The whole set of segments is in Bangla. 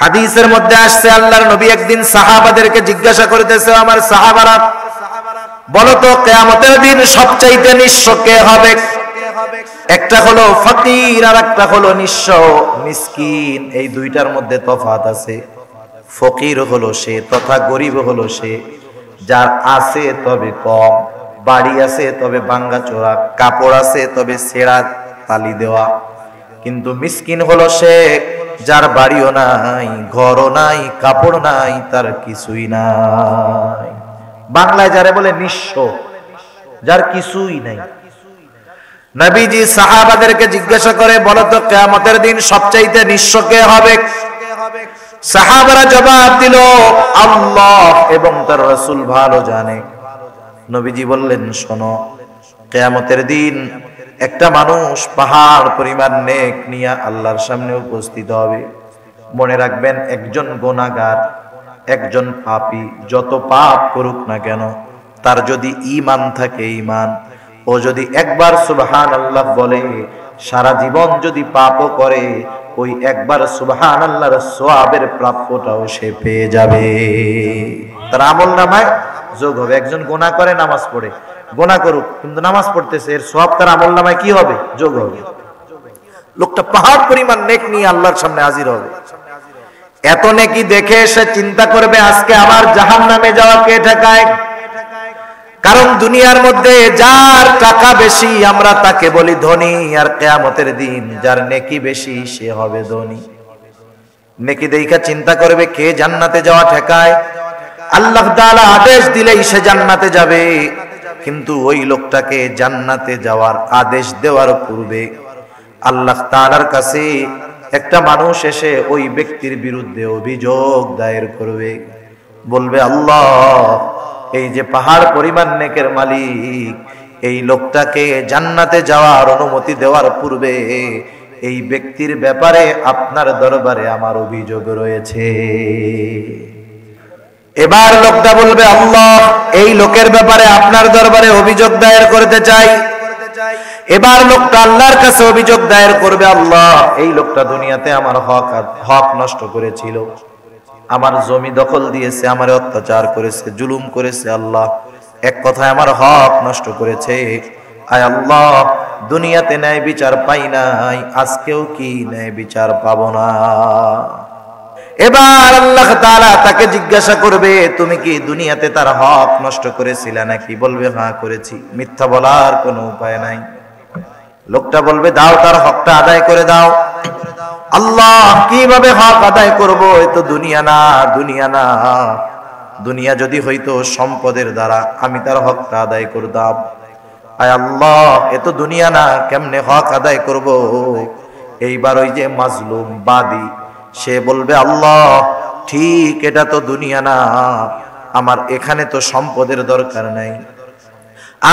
হাদিসের মধ্যে আসছে আল্লাহর নবী একদিন সাহাবাদেরকে জিজ্ঞাসা করতেছে, আমার সাহাবারা বলো তো কিয়ামতের দিন সবচাইতে নিঃস্ব কে হবে? একটা হলো ফকির আর একটা হলো নিঃস্ব মিসকিন। এই দুইটার মধ্যে তফাৎ আছে। ফকির হলো সে তথা গরিব হলো সে যার আছে তবে কম, বাড়ি আছে তবে ভাঙ্গা চোরা, কাপড় আছে তবে ছেঁড়া তালি দেওয়া। কিন্তু মিসকিন হলো সে যার বাড়িও নাই, ঘরও নাই, কাপড় নাই, তার কিছুই নাই। বাংলায় যারে বলে নিঃস্ব, যার কিছুই নাই। নবীজি সাহাবাদেরকে জিজ্ঞাসা করে, বলো তো কিয়ামতের দিন সবচাইতে নিঃস্ব কে হবে? সাহাবারা জবাব দিল, আল্লাহ এবং তার রাসূল ভালো জানে। নবীজি বললেন, শোনো, কিয়ামতের দিন একটা মানুষ পাহাড় পরিমাণ নেক নিয়ে আল্লাহর সামনে উপস্থিত হবে। মনে রাখবেন, একজন গুনাহগার, একজন পাপী যত পাপ করুক না কেন, তার যদি ঈমান থাকে, ঈমান, ও যদি একবার সুবহানাল্লাহ বলে, সারা জীবন যদি পাপও করে, ওই একবার সুবহানাল্লাহর সওয়াবের প্রাপ্যটাও সে পেয়ে যাবে। তার আমলনামায় যোগ হবে। একজন গুনাহ করে, নামাজ পড়ে, গুনাহ করুক কিন্তু নামাজ পড়তেছে, এর সওয়াব তার আমলনামায় কি হবে? যোগ হবে। লোকটা পাহাড় পরিমাণ নেক নিয়ে আল্লাহর সামনে হাজির হবে। এত নেকি দেখে সে চিন্তা করবে, আজকে আমার জাহান্নামে যাওয়া কে ঠেকায়? কারণ দুনিয়ার মধ্যে যার টাকা বেশি আমরা তাকে বলি ধনী, আর কিয়ামতের দিন যার নেকি বেশি সে হবে ধনী। নেকি দেখা চিন্তা করবে কে জান্নাতে যাওয়া ঠেকায়। আল্লাহ তাআলা আদেশ দিলেই সে জান্নাতে যাবে, কিন্তু ওই লোকটাকে জান্নাতে যাওয়ার আদেশ দেওয়ার পূর্বে আল্লাহ তাআলার কাছে একটা মানুষ এসে ওই ব্যক্তির বিরুদ্ধে অভিযোগ দায়ের করবে। বলবে, আল্লাহ, এই যে পাহাড় পরিমাণ নেকের মালিক, এই লোকটাকে জান্নাতে যাওয়ার অনুমতি দেওয়ার পূর্বে এই ব্যক্তির ব্যাপারে আপনার দরবারে আমার অভিযোগ রয়েছে। এবার লোকটা বলবে, আল্লাহ, এই লোকের ব্যাপারে আপনার দরবারে অভিযোগ দায়ের করতে চাই। এবার লোকটা আল্লাহর কাছে অভিযোগ দায়ের করবে, আল্লাহ, এই লোকটা দুনিয়াতে আমার হক নষ্ট করেছিল, আমার জমি দখল দিয়েছে, আমার অত্যাচার করেছে, জুলুম করেছে। আল্লাহ, এক কথায় আমার হক নষ্ট করেছে। আয় আল্লাহ, দুনিয়াতে ন্যায় বিচার পাই নাই, আজকেও কি ন্যায় বিচার পাবো না? এবার আল্লাহ তাআলা তাকে জিজ্ঞাসা করবে, তুমি কি দুনিয়াতে তার হক নষ্ট করেছিলে নাকি? বলবে, হ্যাঁ করেছি। মিথ্যা বলার কোনো উপায় নাই। লোকটা বলবে, দাও, তার হকটা আদায় করে দাও। আল্লাহ, কিভাবে হক আদায় করব? এ তো দুনিয়া না, দুনিয়া না। দুনিয়া যদি হইতো সম্পদের দ্বারা আমি তার হকটা আদায় করতাম। আয় আল্লাহ, এ তো দুনিয়া না, কেমনে হক আদায় করব? এইবার ওই যে মাজলুম বাদী সে বলবে, আল্লাহ, ঠিক, এটা তো দুনিয়া না, আমার এখানে তো সম্পদের দরকার নাই,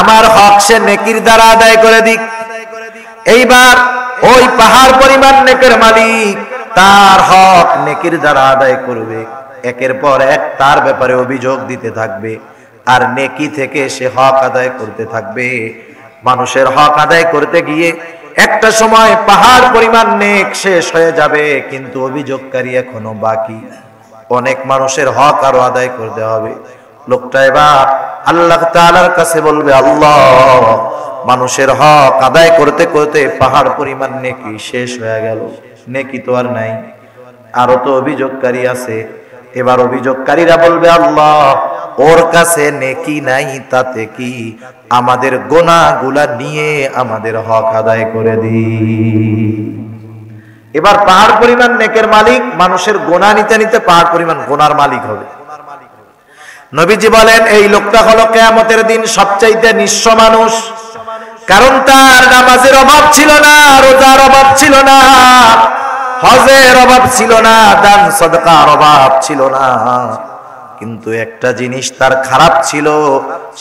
আমার হক সে নেকির দ্বারা আদায় করে দিক। এইবার ওই পাহাড় পরিমাণ নেকের মালিক তার হক নেকির দ্বারা আদায় করবে। একের পর এক তার ব্যাপারে অভিযোগ দিতে থাকবে, আর নেকি থেকে সে হক আদায় করতে থাকবে। মানুষের হক আদায় করতে গিয়ে একটা সময় পাহাড় পরিমাণ নেক শেষ হয়ে যাবে, কিন্তু অভিযোগকারী এখনো বাকি। অনেক মানুষের হক আরো আদায় করতে হবে। লোকটা এবার আল্লাহ তাআলার কাছে বলবে, আল্লাহ, মানুষের হক আদায় করতে করতে পাহাড় পরিমাণ নেকি শেষ হয়ে গেল, নেকি তো আর নাই, আরো তো অভিযোগকারী আছে। এবার অভিযোগকারীরা বলবে, আল্লাহ, ওর কাছে নেকি নাই, তাতে কি, আমাদের গুনাহগুলা নিয়ে আমাদের হক আদায় করে দি। এবার পাহাড় পরিমাণ নেকের মালিক মানুষের গুনাহ নিতে নিতে পাহাড় পরিমাণ গুনার মালিক হবে। নবীজি বলেন, এই লোকটা হলো কিয়ামতের দিন সবচাইতে নিঃস্ব মানুষ। কারণ তার নামাজের অভাব ছিল না, রোজার অভাব ছিল না, হজের অভাব ছিল না, দান সদকার অভাব ছিল না, কিন্তু একটা জিনিস তার খারাপ ছিল,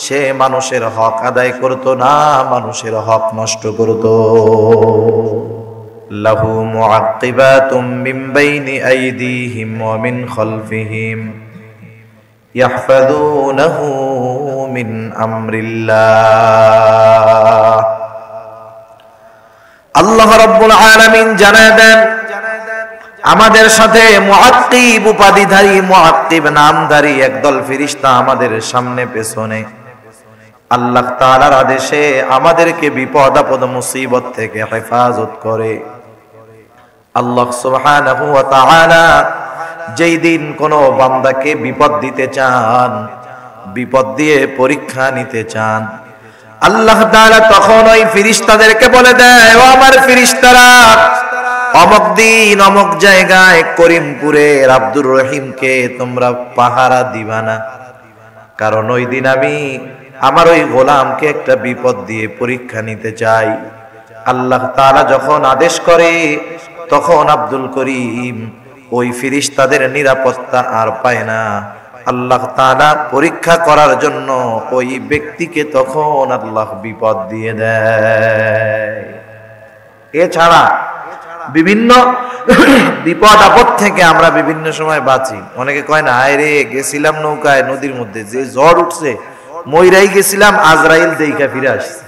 সে মানুষের হক আদায় করত না, মানুষের হক নষ্ট করত। লাহু মুআক্কিবাতুম মিন বাইনি আইদিহিম ওয়া মিন খালফিহিম ইয়াহফাযুনাহু মিন আমরিল্লাহ। আল্লাহ রাব্বুল আলামিন জানায় দেন, আমাদের সাথে মুআক্কিব উপাধিধারী, মুআক্কিব নামধারী একদল ফেরেশতা আমাদের সামনে পেছনে আল্লাহ তাআলার আদেশে আমাদেরকে বিপদ আপদ মুসিবত থেকে হেফাজত করে। আল্লাহ সুবহানাহু ওয়া তাআলা যেই দিন কোনো বান্দাকে বিপদ দিতে চান, বিপদ দিয়ে পরীক্ষা নিতে চান, আল্লাহ তাআলা তখন ওই ফেরেশতাদেরকে বলে দেয়, ও আমার ফেরেশতারা, অমুক দিন অমুক জায়গায় করিমপুরের আব্দুর রহিমকে তোমরা পাহারা দিবা না, কারণ ওই দিন আমি আমার ওই গোলামকে একটা বিপদ দিয়ে পরীক্ষা নিতে চাই। আল্লাহ তাআলা যখন আদেশ করে তখন আব্দুল করিম ওই ফেরেশতাদের নিরাপত্তা আর পায় না। আল্লাহ তাআলা পরীক্ষা করার জন্য ওই ব্যক্তিকে তখন আল্লাহ বিপদ দিয়ে দেয়। এছাড়া বিভিন্ন বিপদ আপদ থেকে আমরা বিভিন্ন সময় বাঁচি। অনেকে কয় না, আয় রে গেছিলাম নৌকায় নদীর মধ্যে, যে ঝড় উঠছে মইরাই গেছিলাম, আজরাইল দেইখা ফিরে আসছে,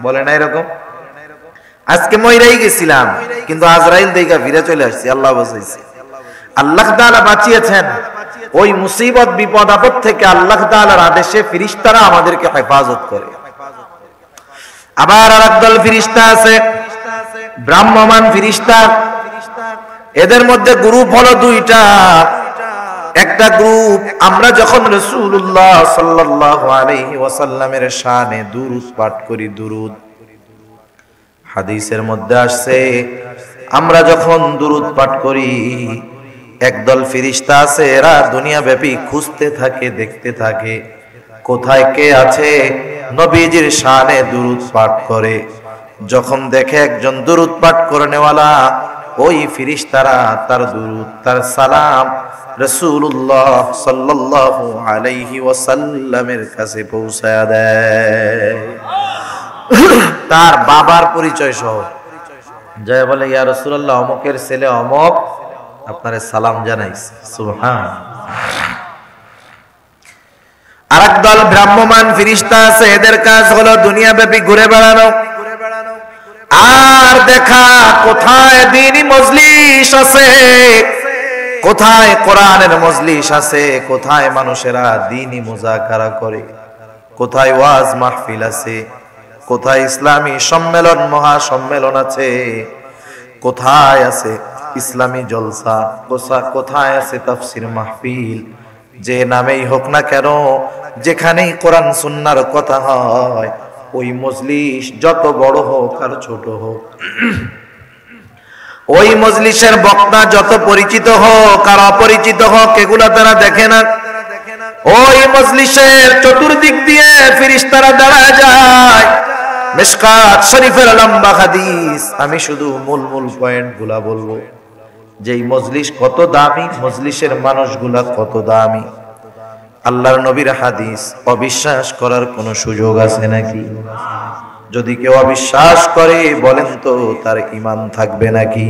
বলে না এরকম? আজকে মইরাই গেছিলাম কিন্তু আজরাইল দেইখা ফিরে চলে আসছি, আল্লাহ বাঁচাইছে। আল্লাহ তাআলা বাঁচিয়েছেন। ওই মুসিবত বিপদ আপদ থেকে আল্লাহ তাআলার আদেশে ফেরেশতারা আমাদেরকে হেফাজত করে। আবার আরেকদল ফেরেশতা আছে ব্রাহ্মমান ফেরেশতা। এদের মধ্যে গ্রুপ হলো দুইটা। একটা গ্রুপ আমরা যখন রাসূলুল্লাহ সাল্লাল্লাহু আলাইহি ওয়াসাল্লামের শানে দুরূদ পাঠ করি, দুরূদ হাদিসের মধ্যে আসছে, আমরা যখন দুরূদ পাঠ করি একদল ফেরেশতা আছে, এরা দুনিয়া ব্যাপী খুঁজতে থাকে, দেখতে থাকে কোথায় কে আছে নবীজির শানে দুরূদ পাঠ করে। যখন দেখে একজন দুরূদ পাঠ করেনেওয়ালা, ওই ফেরেশতারা তার দুরূদ, তার সালাম রাসূলুল্লাহ সাল্লাল্লাহু আলাইহি ওয়াসাল্লামের কাছে পৌঁছায়া দেয়। তার বাবার পরিচয় সহ যায়, বলে ইয়া রাসূলুল্লাহ, অমুকের ছেলে অমুক আপনারে সালাম জানাইছে। সুবহান। আরেক দল ব্রাহ্মমান ফেরেশতা আছে, এদের কাজ হলো দুনিয়া ব্যাপী ঘুরে বেড়ানো আর দেখা কোথায় দ্বীনি মজলিস আছে, কোথায় কোরআনের মজলিস আছে, কোথায় মানুষেরা দ্বীনি মুযাকারা করে, কোথায় ওয়াজ মাহফিল আছে, কোথায় ইসলামী সম্মেলন মহাসম্মেলন আছে, কোথায় আছে ইসলামী জলসা, কোথায় আছে তাফসীর মাহফিল। যে নামেই হোক না কেন, যেখানেই কোরআন সুন্নাহর কথা হয়, ওই মজলিস যত বড় হোক আর ছোট হোক, ওই মজলিসের বক্তা যত পরিচিত হোক আর অপরিচিত হোক, এগুলা তারা দেখে না। ওই মজলিসের চতুর্দিক দিয়ে ফেরেশতারা দাঁড়ায় যায়। মিশকাত শরীফের লম্বা হাদিস, আমি শুধু মূল পয়েন্ট গুলা বলবো। যেই মজলিস কত দামি, মজলিসের মানুষগুলা কত দামি, আল্লাহর নবীর হাদিস অবিশ্বাস করার কোনো সুযোগ আছে নাকি? যদি কেউ অবিশ্বাস করে বলেন তো তার ঈমান থাকবে নাকি?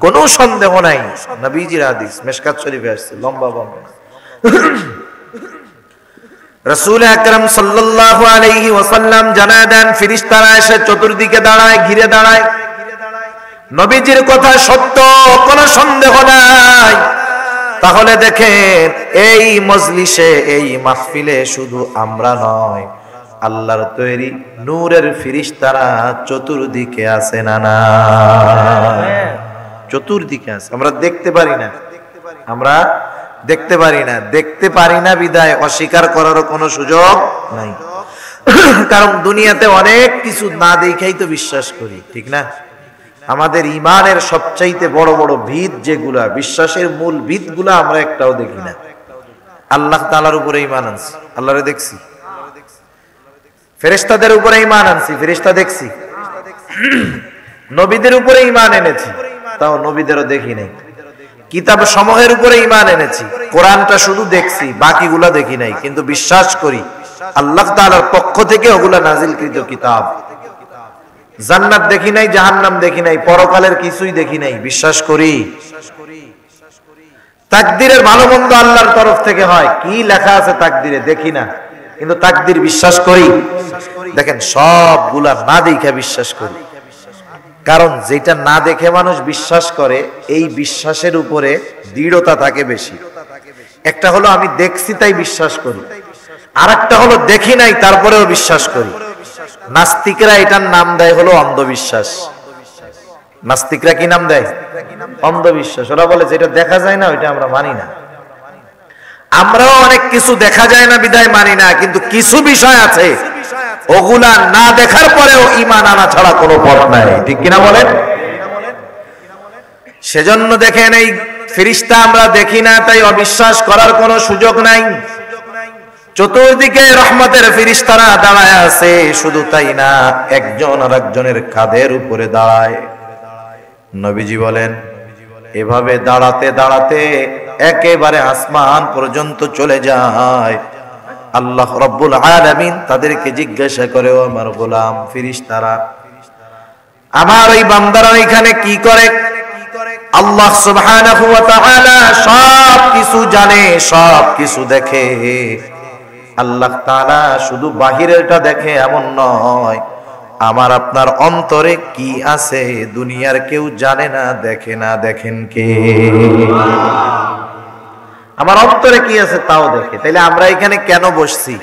কোনো সন্দেহ নাই, নবীজির হাদিস মিশকাত শরীফে আসছে, লম্বা বর্ণনা। রাসূল আকরাম সাল্লাল্লাহু আলাইহি ওয়াসাল্লাম জানায় দেন, ফেরেশতারা এসে চতুর্দিকে দাঁড়ায়, ঘিরে দাঁড়ায়। নবীজির কথা সত্য, কোনো সন্দেহ নাই। তাহলে দেখেন, এই মজলিসে, এই মাহফিলে শুধু আমরা নয়, আল্লাহর তৈরি নূরের ফেরেশতারা চতুর্দিকে আছে না? না, চতুর্দিকে আছে। আমরা দেখতে পারি না, আমরা দেখতে পারি না, দেখতে পারি না বিদায় অস্বীকার করারও কোনো সুযোগ নাই। কারণ দুনিয়াতে অনেক কিছু না দেখাই তো বিশ্বাস করি, ঠিক না? আমাদের ইমানের সবচাইতে বড় বড় ভিত যেগুলা, বিশ্বাসের মূল ভিতগুলা আমরা একটাও দেখি না। আল্লাহ তাআলার উপরে ঈমান আনছি, আল্লাহরে দেখছি। ফেরেশতাদের উপরে ঈমান আনছি, ফেরেশতা দেখছি। নবীদের উপরে ঈমান এনেছি, তাও নবীদেরও দেখি নাই। কিতাব সমূহের উপরে ঈমান এনেছি, কোরআনটা শুধু দেখছি, বাকিগুলা দেখি নাই, কিন্তু বিশ্বাস করি আল্লাহ তাআলার পক্ষ থেকে ওগুলা নাজিলকৃত কিতাব। জান্নাত দেখি নাই, জাহান্নাম দেখি নাই, পরকালের কিছুই দেখি নাই, বিশ্বাস করি। তাকদীরের ভালো মন্দ আল্লাহর তরফ থেকে হয়, কি লেখা আছে তাকদীরে দেখি না, কিন্তু তাকদীর বিশ্বাস করি। দেখেন, সবগুলা না দেখে বিশ্বাস করি। কারণ যেটা না দেখে মানুষ বিশ্বাস করে, এই বিশ্বাসের উপরে দৃঢ়তা থাকে বেশি। একটা হলো আমি দেখছি তাই বিশ্বাস করি, আর একটা হলো দেখি নাই তারপরেও বিশ্বাস করি। নাস্তিকরা এটার নাম দেয় হলো অন্ধবিশ্বাস। নাস্তিকরা কি নাম দেয়? অন্ধবিশ্বাস। ওরা বলে যেটা দেখা যায় না ওইটা আমরা মানি না। আমরাও অনেক কিছু দেখা যায় না বিদায় মানি না, কিন্তু কিছু বিষয় আছে ওগুলা না দেখার পরেও ঈমান আনা ছাড়া কোনো পথ নাই, ঠিক কিনা বলেন? সেজন্য দেখেন এই ফেরেশতা আমরা দেখি না তাই অবিশ্বাস করার কোনো সুযোগ নাই। চতুর্দিকে রহমতের ফেরেশতারা দাঁড়ায় আছে, শুধু তাই না একজন আরেকজনের কাঁধের উপরে দাঁড়ায়। নবীজি বলেন এভাবে দাঁড়াতে দাঁড়াতে একেবারে আসমান পর্যন্ত চলে যায়। আল্লাহ রাব্বুল আলামিন তাদেরকে জিজ্ঞাসা করে, ও আমার গোলাম ফেরেশতারা, আমার এই বান্দারা এখানে কি করে? আল্লাহ সুবহানাহু ওয়া তাআলা সব কিছু জানে, সব কিছু দেখে। আল্লাহ তাআলা শুধু বাহিরেরটা দেখে এমন নয়, আমার আপনার অন্তরে কি আছে দুনিয়ার কেউ জানে না, দেখে না। দেখেন কে? আমার অন্তরে কি আছে তাও দেখে। তাইলে আমরা এখানে কেন বসছি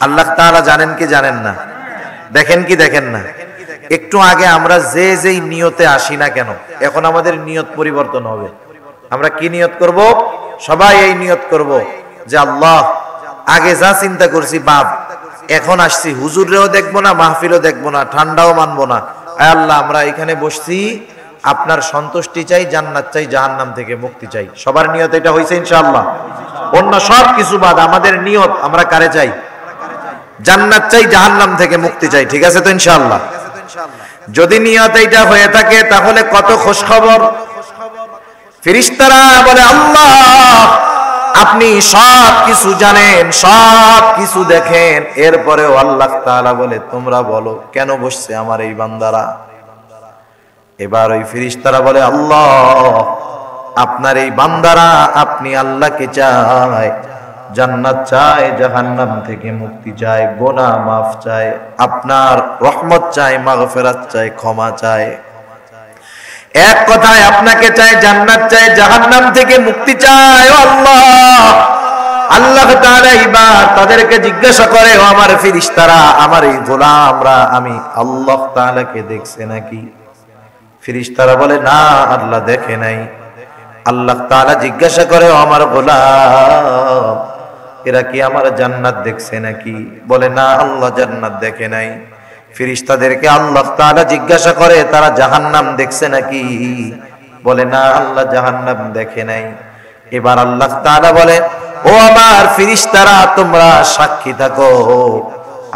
আল্লাহ তাআলা জানেন কি জানেন না? দেখেন কি দেখেন না? একটু আগে আমরা যেই নিয়তে আসি না কেন, এখন আমাদের নিয়ত পরিবর্তন হবে। আমরা কি নিয়ত করব? সবাই এই নিয়ত করব যে আল্লাহ আগে যা চিন্তা করছি বাপ, এখন আসছি হুজুরেও দেখবো না, মাহফিলও দেখবো না, ঠান্ডাও মানবো না। আয় আল্লাহ আমরা এখানে বসছি, আপনার সন্তুষ্টি চাই, জান্নাত চাই, জাহান্নাম থেকে মুক্তি চাই। সবার নিয়ত এটা হইছে ইনশাআল্লাহ? অন্য সব কিছু বাদ আমাদের নিয়ত আমরা কারে চাই? জান্নাত চাই, জাহান্নাম থেকে মুক্তি চাই। ঠিক আছে তো ইনশাআল্লাহ? যদি নিয়ত এইটা হয়ে থাকে তাহলে কত খুশখবর। ফেরেশতারা বলে আল্লাহ আপনি সব কিছু জানেন, সব কিছু দেখেন। এরপরেও আল্লাহ তাআলা বলে তোমরা বলো কেন বসছে আমার এই বান্দারা? এবার ওই ফেরেশতারা বলে আল্লাহ আপনার এই বান্দারা আপনি আল্লাহকে চায়, জান্নাত চায়, জাহান্নাম থেকে মুক্তি চায়, গুনাহ মাফ চায়, আপনার রহমত চায়, মাগফিরাত চায়, ক্ষমা চায়। এক কথায় আপনাকে চায়, জান্নাত চায়, জাহান্নাম থেকে মুক্তি চায়। ও আল্লাহ, আল্লাহ তাআলা এবার তাদেরকে জিজ্ঞাসা করে, ও আমার ফেরেশতারা, আমার এই গোলামরা আমি আল্লাহ তাআলাকে দেখছে নাকি? ফেরেশতারা বলে না, আল্লাহ দেখে নাই। আল্লাহ তাআলা জিজ্ঞাসা করে, ও আমার গোলাম এরা কি আমার জান্নাত দেখছে নাকি? বলে না, আল্লাহ জান্নাত দেখে নাই। ফেরেশতাদেরকে আল্লাহ তাআলা জিজ্ঞাসা করে, তারা জাহান্নাম দেখছে নাকি? বলে না, আল্লাহ জাহান্নাম দেখে নাই। এবার আল্লাহ তাআলা বলে, ও আমার ফেরেশতারা তোমরা সাক্ষী থাকো,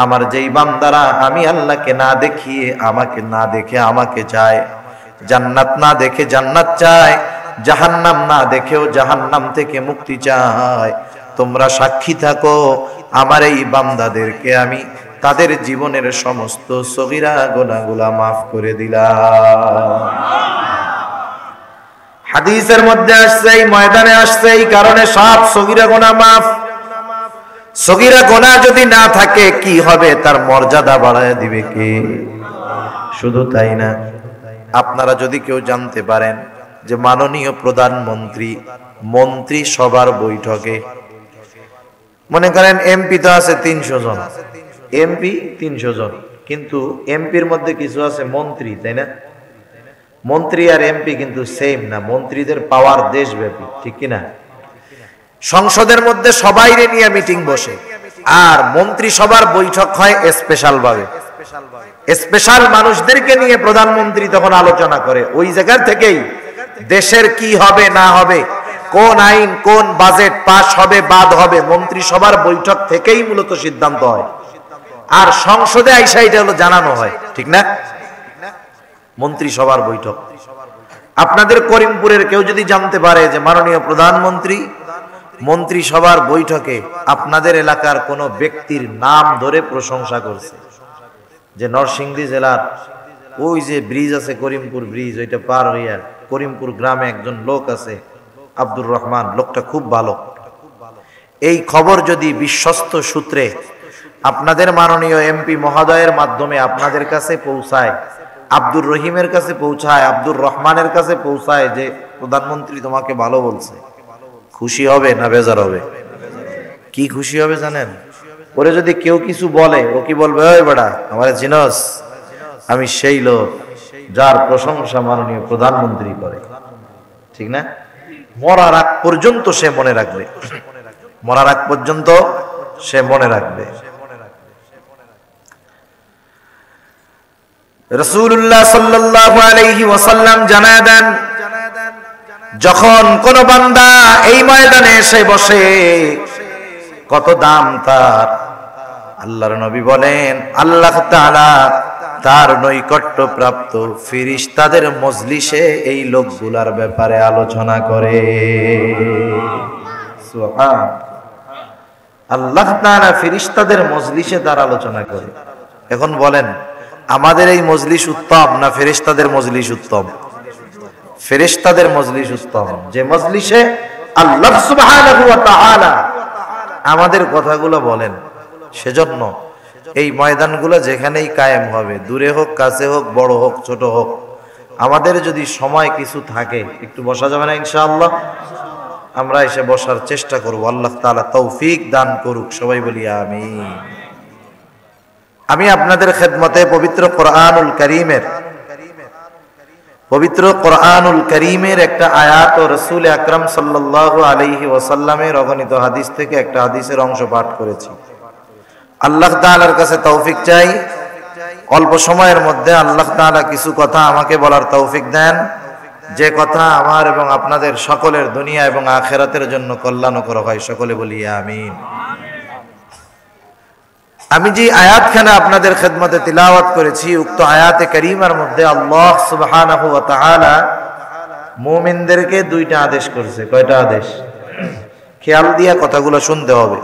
আমার যেই বান্দারা আমি আল্লাহকে না দেখিয়ে আমাকে না দেখে আমাকে চায়, জান্নাত না দেখে জান্নাত চায়, জাহান্নাম না দেখেও জাহান্নাম থেকে মুক্তি চায়, তোমরা সাক্ষী থাকো আমার এই বান্দাদেরকে আমি তাদের জীবনের সমস্ত সগীরা গুনাহগুলা মাফ করে দিলাম। হাদিসের মধ্যে আসছে, এই ময়দানে আসছে, এই কারণে সব সগীরা গুনাহ মাফ। সগীরা গুনাহ যদি না থাকে কি হবে? তার মর্যাদা বাড়ায় দিবে কে? শুধু তাই না, আপনারা যদি কেউ জানতে পারেন যে মাননীয় প্রধানমন্ত্রী মন্ত্রী সবার বৈঠকে, মনে করেন এমপি তো আছে 300 জন, এমপি 300 জন, কিন্তু এমপির মধ্যে কিছু আছে মন্ত্রী, তাই না? মন্ত্রী আর এমপি কিন্তু সেম না, মন্ত্রীদের পাওয়ার দেশব্যাপী, ঠিক কিনা? সংসদের মধ্যে সবাইরে নিয়ে মিটিং বসে, আর মন্ত্রী সবার বৈঠক হয় স্পেশাল ভাবে। স্পেশাল মানুষদেরকে নিয়ে প্রধানমন্ত্রী তখন আলোচনা করে। ওই জায়গা থেকেই দেশের কি হবে না হবে, কোন আইন কোন বাজেট পাস হবে বাদ হবে, মন্ত্রী সবার বৈঠক থেকেই মূলত সিদ্ধান্ত হয়। আর সংসদে আইসা এটা হলো জানানো হয়, ঠিক না? মন্ত্রী সবার বৈঠক। আপনাদের করিমপুরের কেউ যদি জানতে পারে যে মাননীয় প্রধানমন্ত্রী মন্ত্রী সবার বৈঠকে আপনাদের এলাকার কোন ব্যক্তির নাম ধরে প্রশংসা করছে, যে নরসিংদী জেলার ওই যে ব্রিজ আছে করিমপুর ব্রিজ, ওইটা পার হইয়া করিমপুর গ্রামে একজন লোক আছে আব্দুর রহমান, লোকটা খুব ভালো, এই খবর যদি বিশ্বস্ত সূত্রে আপনাদের মাননীয় এমপি মহোদয়ের মাধ্যমে আপনাদের কাছে পৌঁছায়, আব্দুর রহিমের কাছে পৌঁছায়, আব্দুর রহমানের কাছে পৌঁছায় যে প্রধানমন্ত্রী তোমাকে ভালো বলছে, খুশি হবে না বেজার হবে? কি খুশি হবে জানেন? ওরে যদি কেউ কিছু বলে, ও কি বলবে? ওই বেটা আমার জিনস, আমি সেই লোক যার প্রশংসা মাননীয় প্রধানমন্ত্রী করে। ঠিক না? মরার আগ পর্যন্ত সে মনে রাখবে, মরার আগ পর্যন্ত সে মনে রাখবে। রাসূলুল্লাহ সাল্লাল্লাহু আলাইহি ওয়াসাল্লাম জানায় দেন, যখন কোন বান্দা এই ময়দানে এসে বসে, কত দাম তার। আল্লাহর নবী বলেন, আল্লাহ তাআলা তার নৈকট্য প্রাপ্ত ফেরেশতাদের মজলিসে এই লোকগুলার ব্যাপারে আলোচনা করে। সুবহান আল্লাহ তাআলা ফেরেশতাদের মজলিসে তার আলোচনা করে। এখন বলেন, আমাদের এই মজলিস উত্তম না ফেরেশতাদের মজলিস উত্তম? ফেরেশতাদের মজলিস উত্তম, যে মজলিসে আল্লাহ সুবহানাহু ওয়া তাআলা আমাদের কথাগুলো বলেন। সেজন্য এই ময়দানগুলো যেখানেই কায়েম হবে, দূরে হোক কাছে হোক, বড় হোক ছোট হোক, আমাদের যদি সময় কিছু থাকে, একটু বসা যাবে না ইনশাআল্লাহ? আমরা এসে বসার চেষ্টা করব। আল্লাহ তাআলা তৌফিক দান করুক, সবাই বলি আমিন। আমি আপনাদের খেদমতে পবিত্র কোরআনুল কারীমের একটা আয়াত ও রাসূল আকরাম সাল্লাল্লাহু আলাইহি ওয়াসাল্লামের অগণিত হাদিস থেকে একটা হাদিসের অংশ পাঠ করেছি। আল্লাহ তাআলার কাছে তৌফিক চাই, অল্প সময়ের মধ্যে আল্লাহ তাআলা কিছু কথা আমাকে বলার তৌফিক দেন, যে কথা আমার এবং আপনাদের সকলের দুনিয়া এবং আখিরাতের জন্য কল্যাণকর হয়। সকলে বলি আমিন। আমি যে আয়াতখানা আপনাদের খেদমতে তিলাওয়াত করেছি, উক্ত আয়াতে কারীমার মধ্যে আল্লাহ সুবহানাহু ওয়া তাআলা মুমিনদেরকে দুইটা আদেশ করেছে। কয়টা আদেশ? খেয়াল দিয়া কথাগুলো শুনতে হবে।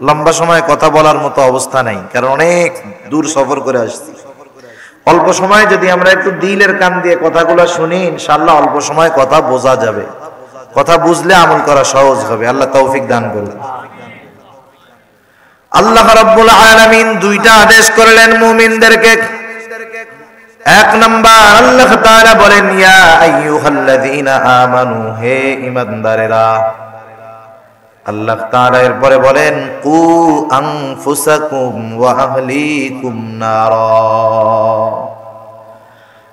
লম্বা সময় কথা বলার মতো অবস্থা নাই, কারণ অনেক দূর সফর করে আসছি। অল্প সময় যদি আমরা একটু দিলের কান দিয়ে কথাগুলো শুনি, ইনশাআল্লাহ অল্প সময় কথা বোঝা যাবে। কথা বুঝলে আমল করা সহজ হবে। আল্লাহ তৌফিক দান করুন। আল্লাহ রাব্বুল আলামিন দুইটা আদেশ করলেন মুমিনদেরকে। এক নাম্বার, আল্লাহ তাআলা বলেন, ইয়া আইয়ুহাল্লাযীনা আমানু, হে ঈমানদারেরা। আল্লাহ তাআলা এরপরে বলেন, কু আনফুসাকুম ওয়া আহলিকুম নারা।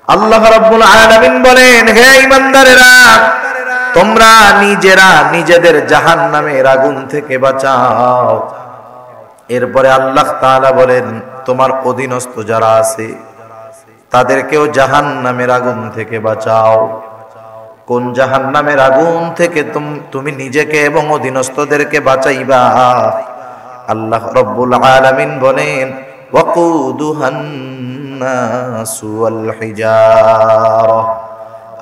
আল্লাহ রাব্বুল আলামিন বলেন, হে ঈমানদারেরা, তোমরা নিজেরা নিজেদের জাহান্নামের আগুন থেকে বাঁচাও। এরপরে আল্লাহ তাআলা বলেন, তোমার অধীনস্থ যারা আছে তাদেরকেও জাহান্নামের আগুন থেকে বাঁচাও। কোন জাহান্নামের আগুন থেকে তুমি নিজেকে এবং অধীনস্থদেরকে বাঁচাইবা? আল্লাহ রাব্বুল আলামিন বলেন, ওয়াকুদুহান নাসু ওয়াল হিজারা।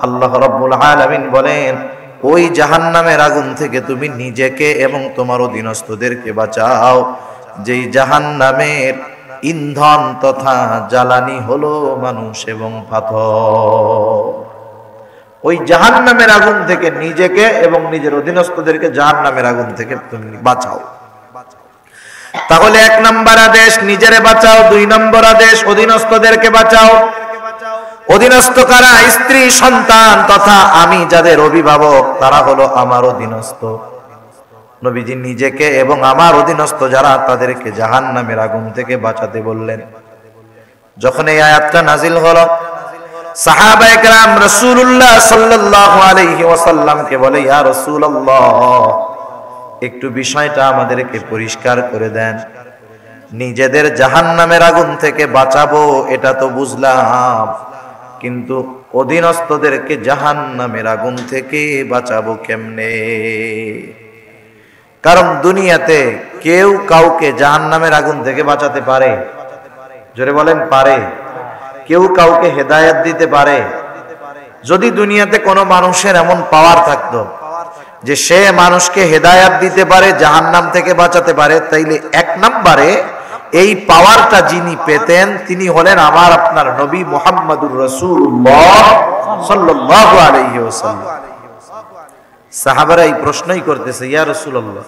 আল্লাহ রাব্বুল আলামিন বলেন, ওই জাহান্নামের আগুন থেকে তুমি নিজেকে এবং তোমার অধীনস্থদেরকে বাঁচাও, যেই জাহান্নামের ইন্ধন তথা জ্বালানি হলো মানুষ এবং পাথর। ওই জাহান্নামের আগুন থেকে নিজেকে এবং নিজের অধীনস্থদেরকে জাহান্নামের আগুন থেকে তুমি বাঁচাও। তাহলে এক নম্বর আদেশ নিজেরে বাঁচাও, দুই নম্বর আদেশ অধীনস্থদেরকে বাঁচাও। অধীনস্থ কারা? স্ত্রী, সন্তান তথা আমি যাদের অভিভাবক, তারা হলো আমার অধীনস্থ। নবীজি নিজেকে এবং আমার অধীনস্থ যারা, তাদেরকে জাহান্নামের আগুন থেকে বাঁচাতে বললেন। যখন এই আয়াতটা নাজিল হলো, সাহাবায়ে কেরাম রাসূলুল্লাহ সাল্লাল্লাহু আলাইহি ওয়াসাল্লামকে বলে, ইয়া রাসূলুল্লাহ, একটু বিষয়টা আমাদেরকে পরিষ্কার করে দেন। নিজেদের জাহান্নামের আগুন থেকে বাঁচাবো এটা তো বুঝলাম, কিন্তু অধীনস্থদেরকে জাহান্নামের আগুন থেকে বাঁচাবো কেমনে? কারণ দুনিয়াতে কেউ কাউকে জাহান্নামের আগুন থেকে বাঁচাতে পারে? জোরে বলেন, পারে? কেউ কাউকে হেদায়েত দিতে পারে? যদি দুনিয়াতে কোনো মানুষের এমন পাওয়ার থাকতো যে সে মানুষকে হেদায়েত দিতে পারে, জাহান্নাম থেকে বাঁচাতে পারে, তাইলে এক নম্বরে এই পাওয়ারটা যিনি পেতেন তিনি হলেন আমার আপনার নবী মুহাম্মদুর রাসূলুল্লাহ সাল্লাল্লাহু আলাইহি ওয়াসাল্লাম। সাহাবারা এই প্রশ্নই করতেছে, ইয়া রাসূলুল্লাহ,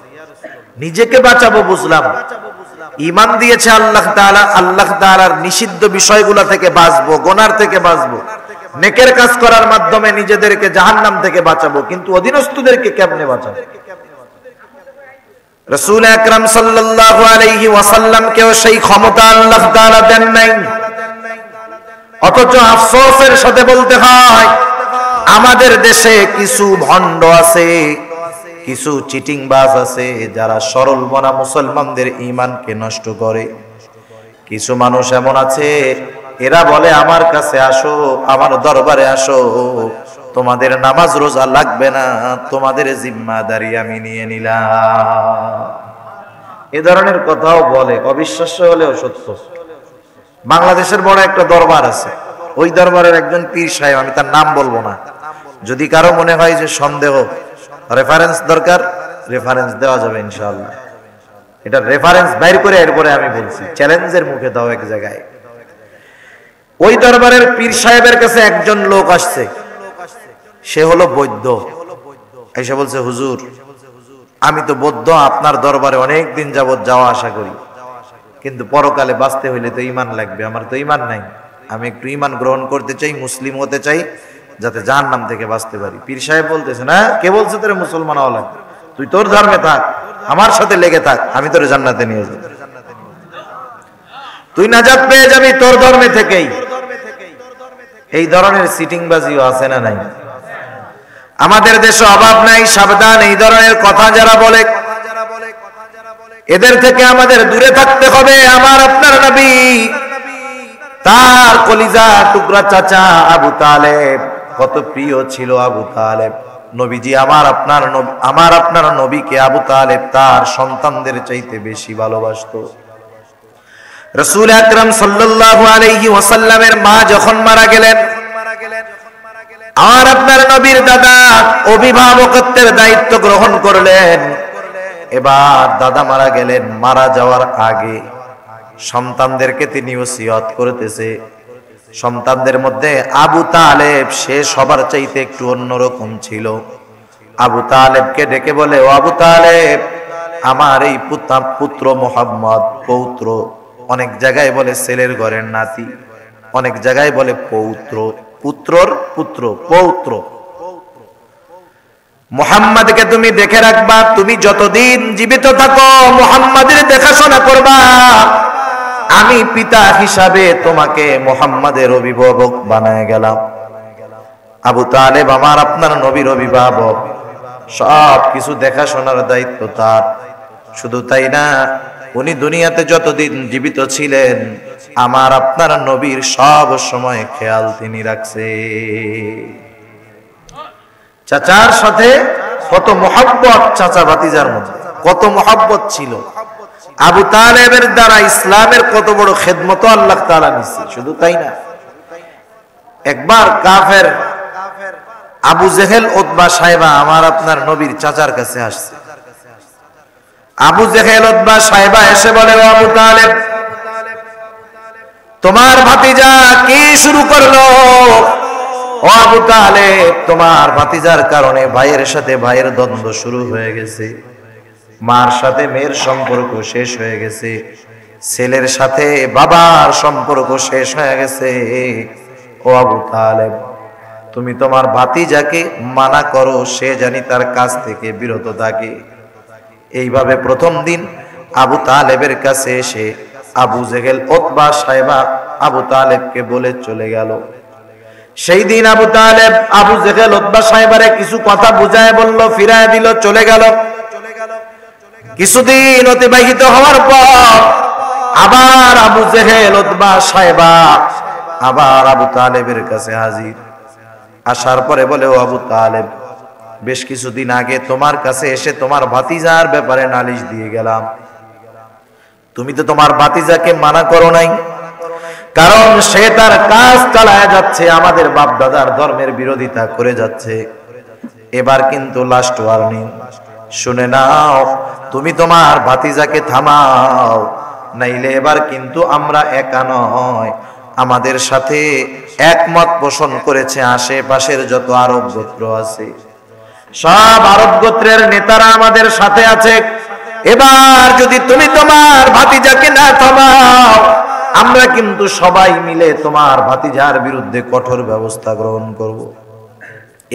নিজেকে বাঁচাবো বুঝলাম, ঈমান দিয়েছে আল্লাহ তাআলা, আল্লাহ তাআলার নিষিদ্ধ বিষয়গুলো থেকে বাঁচবো, গুনার থেকে বাঁচবো, নেকের কাজ করার মাধ্যমে নিজেদেরকে জাহান্নাম থেকে বাঁচাবো, কিন্তু অধীনস্থদেরকে কেমনে বাঁচাবো? রাসূল আকরাম সাল্লাল্লাহু আলাইহি ওয়াসাল্লামকেও সেই ক্ষমতা আল্লাহ তাআলা দেন নাই। অথচ আফসোসের সাথে বলতে হয়, আমাদের দেশে কিছু ভণ্ড আছে, কিছু চিটিংবাজ আছে, যারা সরল মনা মুসলমানদের ঈমানকে নষ্ট করে। কিছু মানুষ এমন আছে, এরা বলে আমার কাছে আসো, আমার দরবারে আসো, তোমাদের নামাজ রোজা লাগবে না, তোমাদের জিম্মাদারি আমি নিয়ে নিলাম। এ ধরনের কথাও বলে, অবিশ্বাস্য হলেও সত্য। বাংলাদেশের বড় একটা দরবার আছে, ওই দরবারের একজন পীর সাহেব, আমি তার নাম বলবো না, যদি কারো মনে হয় যে সন্দেহ, রেফারেন্স দরকার, রেফারেন্স দেওয়া যাবে ইনশাআল্লাহ। এটা রেফারেন্স বাইর করে এরপরে আমি বলছি, চ্যালেঞ্জের মুখে দাও এক জায়গায়। ওই দরবারের পীর সাহেবের কাছে একজন লোক আসছে, সে হলো বৈদ্য। এসে বলছে, হুজুর আমি তো বৌদ্ধ, আপনার দরবারে অনেক দিন যাবত যাওয়া আসা করি, কিন্তু পরকালে বাঁচতে হইলে তো ঈমান লাগবে, আমার তো ঈমান নাই, আমি একটু ঈমান গ্রহণ করতে চাই, মুসলিম হতে চাই, যাতে জাহান্নাম থেকে বাঁচতে পারি। পীর সাহেব বলতেছে, না, কে বলছে তোরে মুসলমান হওয়া লাগবে? তুই তোর ধর্মে থাক, আমার সাথে লেগে থাক, আমি তোরে জান্নাতে নিয়ে যাব, তুই নাজাত পেয়ে যাবি তোর ধর্মে থেকেই। এই ধরনের সিটিংবাজিও আছে না নাই? আমাদের দেশে অভাব নাই, সাবধান। এই ধরনের কথা যারা বলে, এদের থেকে আমাদের দূরে থাকতে হবে। আমার আপনার নবী, তার কলিজা টুকরা চাচা আবু তালেব, কত প্রিয় ছিল আবু তালেব। নবীজি আমার আপনার নবীকে আবু তালেব তার সন্তানদের চাইতে বেশি ভালোবাসতো। রাসূল আকরাম সাল্লাল্লাহু আলাইহি ওয়াসাল্লামের মা যখন মারা গেলেন, আর আপনার নবীর দাদা অভিভাবকত্বের দায়িত্ব গ্রহণ করলেন। এবার দাদা মারা গেলেন, মারা যাওয়ার আগে সন্তানদেরকে তিনি ওসিয়ত করতেছে। সন্তানদের মধ্যে আবু তালেব, সে সবার চাইতে একটু অন্যরকম ছিল। আবু তালেবকে ডেকে বলে, ও আবু তালেব, আমার এই পুত্র মুহাম্মদ, পৌত্র, অনেক জায়গায় বলে ছেলের ঘরের নাতি, অনেক জায়গায় বলে পৌত্র, পুত্রর পুত্র, পৌত্র, মুহাম্মদকে তুমি দেখে রাখবা, তুমি যতদিন জীবিত থাকো মুহাম্মাদের দেখাশোনা করবা, আমি পিতা হিসাবে তোমাকে মুহাম্মাদের অভিভাবক বানায় গেলাম। আবু তালেব আমার আপনার নবীর অভিভাবক, সব কিছু দেখাশোনার দায়িত্ব তার। শুধু তাই না, উনি দুনিয়াতে যতদিন জীবিত ছিলেন আমার আপনার নবীর সব সময় খেয়াল তিনি রাখছে। চাচার সাথে কত মহব্বত, চাচা ভাতিজার মধ্যে কত মহব্বত ছিল। আবু তালেবের দ্বারা ইসলামের কত বড় খেদমত আল্লাহ তাআলা নিচ্ছে। শুধু তাই না, একবার কাফের আবু জেহেল, উতবা, সাইবা আমার আপনার নবীর চাচার কাছে আসছে। আবু জেহেল, উতবা, সাইবা এসে বলে, ও আবু তালেব, তোমার ভাতিজা কি শুরু করলো? ও আবু তালেব, তোমার ভাতিজার কারণে ভাইয়ের সাথে ভাইয়ের দ্বন্দ্ব শুরু হয়ে গেছে, মার সাথে মেয়ের সম্পর্ক শেষ হয়ে গেছে, ছেলের সাথে বাবার সম্পর্ক শেষ হয়ে গেছে। ও আবু তালেব, তুমি তোমার ভাতিজাকে মানা করো, সে জানি তার কাছ থেকে বিরত থাকে। এইভাবে প্রথম দিন আবু তালেবের কাছে এসে আবু জেহেল, উতবা, সাইবা আবু তালেবকে বলে চলে গেল। সেই দিন আবু তালেব আবু জেহেল, উতবা, সাইবারে কিছু কথা বুঝায় বলল, ফিরায় দিল, চলে গেল। কিছুদিন অতিবাহিত হওয়ার পর আবার আবু জেহেল, উতবা, সাইবা আবার আবু তালেবের কাছে হাজির। আসার পরে বলে, ও আবু তালেব, বেশ কিছুদিন আগে তোমার কাছে এসে তোমার ভাতিজার ব্যাপারে নালিশ দিয়ে গেলাম, তুমি তো তোমার ভাতিজাকে মানা করো নাই, কারণ সে তার কাজ চালায় যাচ্ছে, আমাদের বাপ দাদার ধর্মের বিরোধিতা করে যাচ্ছে। এবার কিন্তু লাস্ট ওয়ার্নিং, শুনে নাও, তুমি তোমার ভাতিজাকে থামাও, নাইলে এবার কিন্তু আমরা একা নয়, আমাদের সাথে একমত পোষণ করেছে আশেপাশের যত আরব গোত্র আছে, সব আরব গোত্রের নেতারা আমাদের সাথে আছে। এবার যদি তুমি তোমার ভাতিজাকে না থামাও, আমরা কিন্তু সবাই মিলে তোমার ভাতিজার বিরুদ্ধে কঠোর ব্যবস্থা গ্রহণ করব।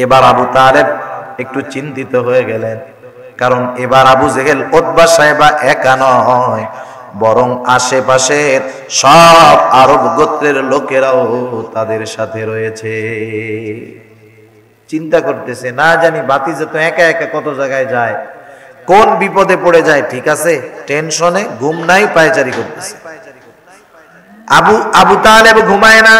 এবার আবু তালেব একটু চিন্তিত হয়ে গেলেন, কারণ এবার আবু জেহেল উতবা সাহেবা একা নয়, বরং আশেপাশের সব আরব গোত্রের লোকেরাও তাদের সাথে রয়েছে। চিন্তা করতেছে, না জানি ভাতিজা তো একা একা কত জায়গায় যায়, কোন বিপদে পড়ে যায়। ঠিক আছে, টেনশনে ঘুম নাই, পায়চারি করতেছে। আবু তালেব ঘুমায় না।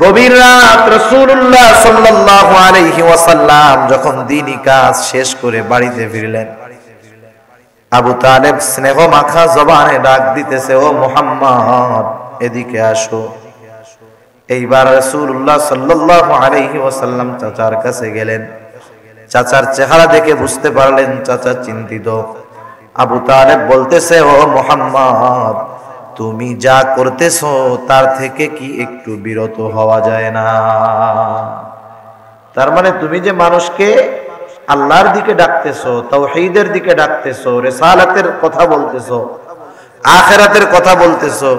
গভীর রাত রাসূলুল্লাহ সাল্লাল্লাহু আলাইহি ওয়াসাল্লাম যখন দ্বীনি কাজ শেষ করে বাড়িতে ফিরলেন, আবু তালেব স্নেহ মাখা জবানে ডাক দিতেছে, ও মুহাম্মদ এদিকে আসো। এইবার রাসূলুল্লাহ সাল্লাল্লাহু আলাইহি ওয়াসাল্লাম চাচার কাছে গেলেন। চাচার চেহারা দেখে বুঝতে পারলেন চাচা চিন্তিত। আবু তালেব বলতেছে, ও মুহাম্মদ তুমি যা করতেছো তার থেকে কি একটু বিরত হওয়া যায় না? তার মানে তুমি যে মানুষকে আল্লাহর দিকে ডাকতেছো, তাওহীদের দিকে ডাকতেছো, রিসালাতের কথা বলতেছো, আখিরাতের কথা বলতেছো,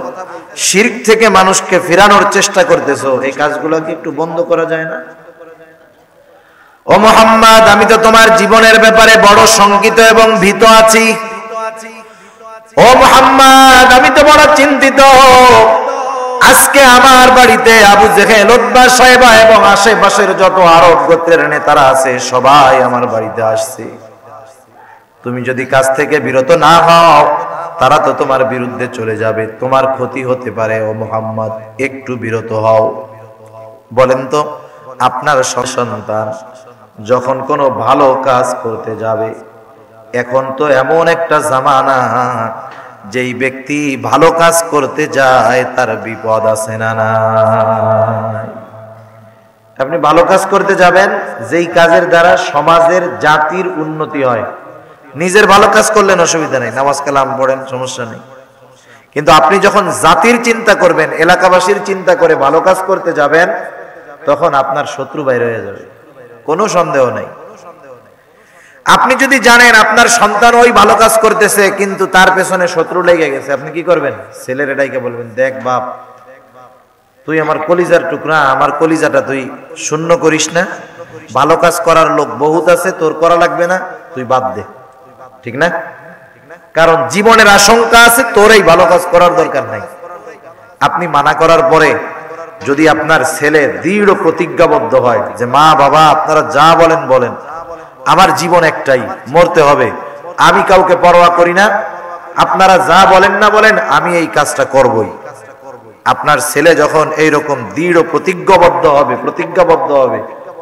শিরক থেকে মানুষকে ফিরানোর চেষ্টা করতেছো, এই কাজগুলো কি একটু বন্ধ করা যায় না? ও মুহাম্মদ আমি তো তোমার জীবনের ব্যাপারে বড় শঙ্কিত এবং ভীত আছি। ও মুহাম্মদ আমি তো বড় চিন্তিত। আজকে আমার বাড়িতে আবু জেহেল, উতবা সাহেবা এবং আশেপাশের যত আরব গোত্রের নেতারা আছে সবাই আমার বাড়িতে আসছে। তুমি যদি কাজ থেকে বিরত না হও তারা তো তোমার বিরুদ্ধে চলে যাবে, তোমার ক্ষতি হতে পারে। ও মুহাম্মদ একটু বিরত হও। বলেন তো আপনার সন্তান যখন কোনো ভালো কাজ করতে যাবে, এখন তো এমন একটা জামানা যেই ব্যক্তি ভালো কাজ করতে যায় তার বিপদ আছে না নাই? আপনি ভালো কাজ করতে যাবেন যেই কাজের দ্বারা সমাজের জাতির উন্নতি হয়। নিজের ভালো কাজ করলেন অসুবিধা নেই, নামাজ কালাম পড়েন সমস্যা নেই, কিন্তু আপনি যখন জাতির চিন্তা করবেন, এলাকাবাসীর চিন্তা করে ভালো কাজ করতে যাবেন, তখন আপনার শত্রু বাইরে হয়ে যাবে, কোনো সন্দেহ নেই। আপনি যদি জানেন আপনার সন্তান ওই ভালো কাজ করতেছে কিন্তু তার পেছনে শত্রু লেগে গেছে, আপনি কি করবেন? ছেলের এটাইকে বলবেন, দেখ বাপ তুই আমার কলিজার টুকরা, আমার কলিজাটা তুই শূন্য করিস না, ভালো কাজ করার লোক বহুত আছে, তোর করা লাগবে না, তুই বাদ দে। ঠিক না? কারণ জীবনের আশঙ্কা আছে, তোর এই ভালো কাজ করার দরকার নাই। আপনি মানা করার পরে যদি আপনার ছেলে দৃঢ় প্রতিজ্ঞাবদ্ধ হয় যে মা বাবা আপনারা যা বলেন বলেন, আমার জীবন একটাই, মরতে হবে, আমি কাউকে পরোয়া করি না, আপনারা যা বলেন না বলেন, আমি এই কাজটা করবই। আপনার ছেলে যখন এইরকম দৃঢ় প্রতিজ্ঞাবদ্ধ হবে,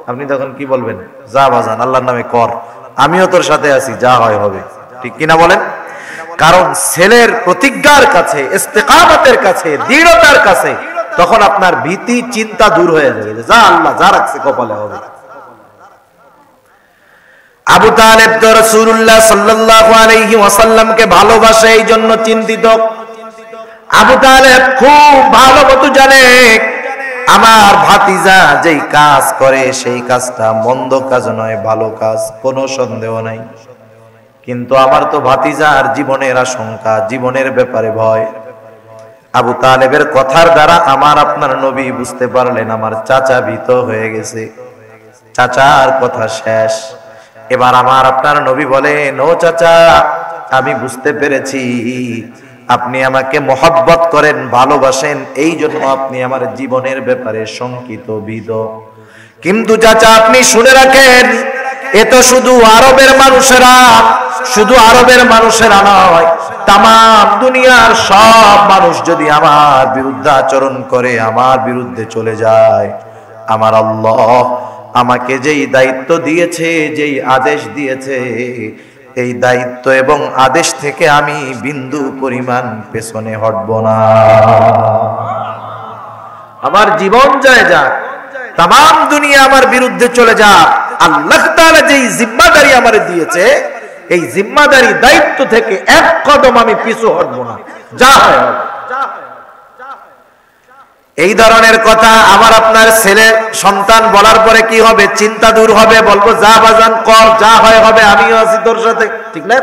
আপনি তখন কি বলবেন? যা বাজান আল্লাহর নামে কর, আমিও তোর সাথে আছি, যা হয় হবে। ঠিক কিনা বলেন? কারণ ছেলের প্রতিজ্ঞার কাছে, ইস্তেকামতের কাছে, দৃঢ়তার কাছে তখন আপনার ভীতি চিন্তা দূর হয়ে যাবে, যা আল্লাহ যা রাখছে কপালে হবে। আবু তালেব তো রাসূলুল্লাহ সাল্লাল্লাহু আলাইহি ওয়াসাল্লামকে ভালোবাসে, এই জন্য চিন্তিত। আবু তালেব খুব ভালো মতো জানে আমার ভাতিজা যেই কাজ করে সেই কাজটা মন্দ কাজ নয়, ভালো কাজ, কোনো সন্দেহ নাই। কিন্তু আমার তো ভাতিজার জীবনের আশঙ্কা, জীবনের ব্যাপারে ভয়। আবু তালেবের কথার দ্বারা আমার আপনার নবী বুঝতে পারলেন আমার চাচা ভীত হয়ে গেছে, চাচার কথা শেষ। এবার আমার আপনার নবী বলেন, ও চাচা আমি বুঝতে পেরেছি আপনি আমাকে মহব্বত করেন, ভালোবাসেন, এই জন্য আপনি আমার জীবনের ব্যাপারে শঙ্কিত ভীত। কিন্তু চাচা আপনি শুনে রাখেন, এ তো শুধু আরবের মানুষেরা নয়, তাম দুনিয়ার সব মানুষ যদি আমার বিরুদ্ধে আচরণ করে, আমার বিরুদ্ধে চলে যায়, আমার আল্লাহ আমাকে যেই দায়িত্ব দিয়েছে, যেই আদেশ দিয়েছে, এই দায়িত্ব এবং আদেশ থেকে আমি বিন্দু পরিমাণ পেছনে হটব না। আমার জীবন যায় যাক, তাম দুনিয়া আমার বিরুদ্ধে চলে যাক, আল্লাহ তাআলা যেই জিম্মাদারি আমারে দিয়েছে, এই জিম্মাদারি দায়িত্ব থেকে এক কদম আমি পিছু হটব না, যা হয় হবে। এই ধরনের কথা আমার আপনার ছেলে সন্তান বলার পরে কি হবে? চিন্তা দূর হবে, বলবো যা বাজান কর, যা হয় হবে, আমিও আছি তোর সাথে। ঠিক না?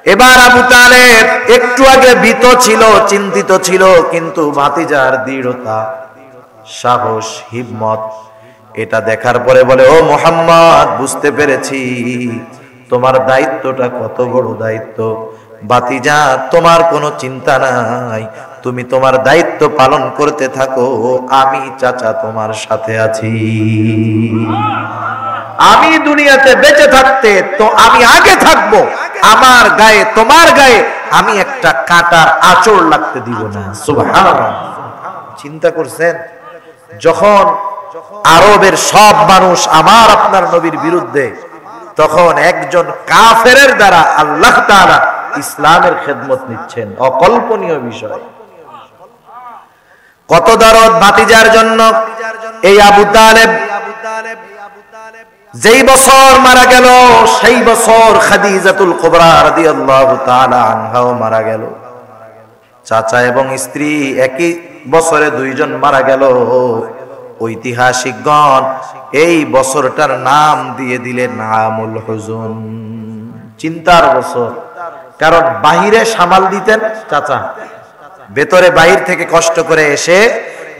এবার আবু তালেব একটু আগে ভীত ছিল, চিন্তিত ছিল, কিন্তু ভাতিজার দৃঢ়তা, সাহস, হিম্মত এটা দেখার পরে বলে, ও মুহাম্মদ, বুঝতে পেরেছি তোমার দায়িত্বটা কত বড় দায়িত্ব। ভাতিজা, তোমার কোনো চিন্তা নাই, তুমি তোমার দায়িত্ব পালন করতে থাকো, আমি চাচা তোমার সাথে আছি। আমি দুনিয়াতে বেঁচে থাকতে তো আমি আগে থাকবো, আমার গায়ে তোমার গায়ে আমি একটা কাঁটার আঁচড় লাগতে দিব না। সুবহানাল্লাহ। চিন্তা করছেন, যখন আরবের সব মানুষ আমার আপনার নবীর বিরুদ্ধে, তখন একজন কাফেরের দ্বারা আল্লাহ তাআলা ইসলামের খেদমত নিচ্ছেন, অকল্পনীয় বিষয়। কত দরদ ভাতিজার জন্য। এই আবু তালেব যেই বছর মারা গেল, সেই বছর খাদিজাতুল কুবরা রাদিয়াল্লাহু তাআলা আনহাও মারা গেল। চাচা এবং স্ত্রী একই বছরে দুইজন মারা গেল। ঐতিহাসিকগণ এই বছরটার নাম দিয়ে দিলেন আমুল হুজুন, চিন্তার বছর। কারণ বাহিরে সামাল দিতেন চাচা, ভেতরে বাহির থেকে কষ্ট করে এসে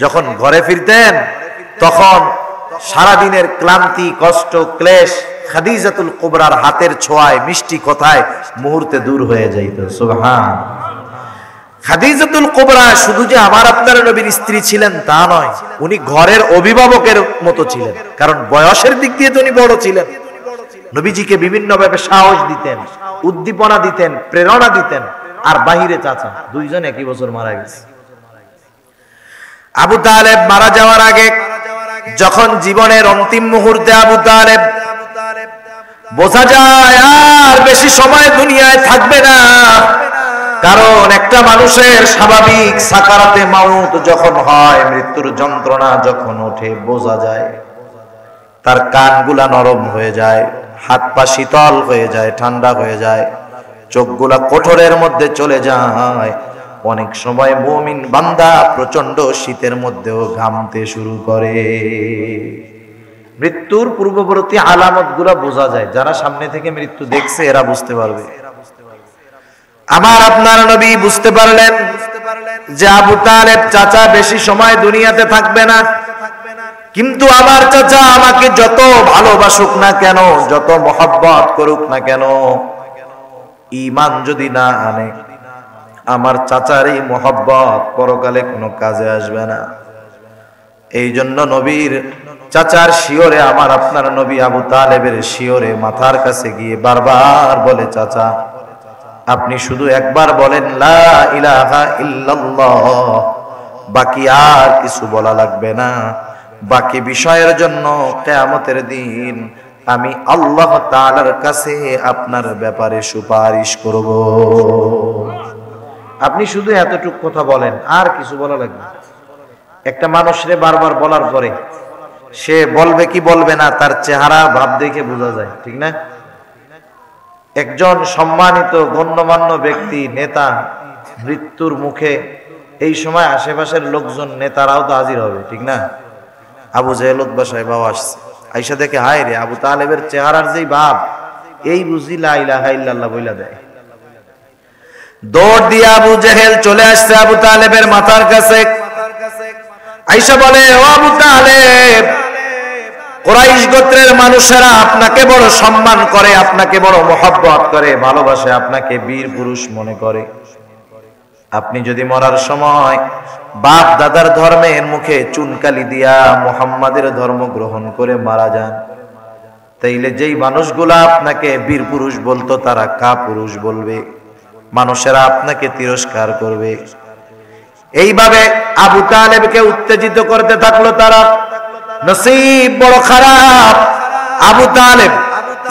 যখন ঘরে ফিরতেন, তখন সারাদিনের ক্লান্তি, কষ্ট, ক্লেশ খাদিজাতুল কুবরার হাতের ছোঁয়ায়, মিষ্টি কথায় মুহূর্তে দূর হয়ে যাইত। সুবহান। খাদিজাতুল কুবরা শুধু যে আমার আপনার নবীর স্ত্রী ছিলেন তা নয়, উনি ঘরের অভিভাবকের মতো ছিলেন। কারণ বয়সের দিক দিয়ে তো উনি বড় ছিলেন। নবীজিকে বিভিন্নভাবে সাহস দিতেন, উদ্দীপনা দিতেন, প্রেরণা দিতেন। আর বাহিরে চাচা, দুইজন একই বছর মারা গেছে। আবু তালেব মারা যাওয়ার আগে, যখন জীবনের অন্তিম মুহূর্তে আবু তালেব বোঝা যায় আর বেশি সময় দুনিয়ায় থাকবে না। কারণ একটা মানুষের স্বাভাবিক সাকারাতে মাউত যখন হয়, মৃত্যুর যন্ত্রণা যখন ওঠে, বোঝা যায় তার কানগুলা নরম হয়ে যায়, হাত পা শীতল হয়ে যায়, ঠান্ডা হয়ে যায়, চোখগুলা কোঠরের মধ্যে চলে যায়। অনেক সময় মুমিন বান্দা প্রচন্ড শীতের মধ্যেও ঘামতে শুরু করে। মৃত্যুর পূর্ববর্তী আলামত গুলা বোঝা যায়। যারা সামনে থেকে মৃত্যু দেখছে এরা বুঝতে পারবে। আমার আপনার নবী বুঝতে পারলেন যে আবু তালেব চাচা বেশি সময় দুনিয়াতে থাকবে না। কিন্তু আমার চাচা আমাকে যত ভালোবাসুক না কেন, যত মহব্বত করুক না কেন, ঈমান যদি না আনে, আমার চাচার এই মহব্বত পরকালে কোনো কাজে আসবে না। এই জন্য নবীর চাচার শিওরে আমার আপনার নবী আবু তালেবের শিওরে মাথার কাছে গিয়ে বারবার বলে, চাচা আপনি শুধু একবার বলেন লা ইলাহা ইল্লাল্লাহ, বাকি আর কিছু বলা লাগবে না। বাকি বিষয়ের জন্য কিয়ামতের দিন আমি আল্লাহ তাআলার কাছে আপনার ব্যাপারে সুপারিশ করব। আপনি শুধু এতটুকু কথা বলেন, আর কিছু বলা লাগবে না। একটা মানুষরে বারবার বলার পরে সে বলবে কি বলবে না, তার চেহারা ভাব দেখে বোঝা যায়, ঠিক না? একজন সম্মানিত গণ্যমান্য ব্যক্তি, নেতা মৃত্যুর মুখে, এই সময় আশেপাশের লোকজন, নেতারাও তো হাজির হবে, ঠিক না? আবু জেহেল উতবা সাহেবাও আসছে, আইসা দেখে হায় রে আবু তালেবের চেহারার যেই ভাব, এই বুঝি লা ইলাহা ইল্লাল্লাহ বইলা দেয়। দৌড় দিয়ে আবু জেহেল চলে আসছে আবু তালেবের মাথার কাছে, আইসা বলে, ও আবু তালেব, কুরাইশ গোত্রের মানুষেরা আপনাকে বড় সম্মান করে, আপনাকে বড় মহব্বত করে, ভালোবাসে, আপনাকে বীর পুরুষ মনে করে। আপনি যদি মরার সময় বাপ দাদার ধর্মের মুখে চুনকালি দিয়া মুহাম্মাদের ধর্ম গ্রহণ করে মারা যান, তাইলে যেই মানুষগুলা আপনাকে বীর পুরুষ বলতো তারা কাপুরুষ বলবে, মানুষেরা আপনাকে তিরস্কার করবে। এইভাবে আবু তালেবকে উত্তেজিত করতে থাকলো তারা। নসিব বড় খারাপ, আবু তালেব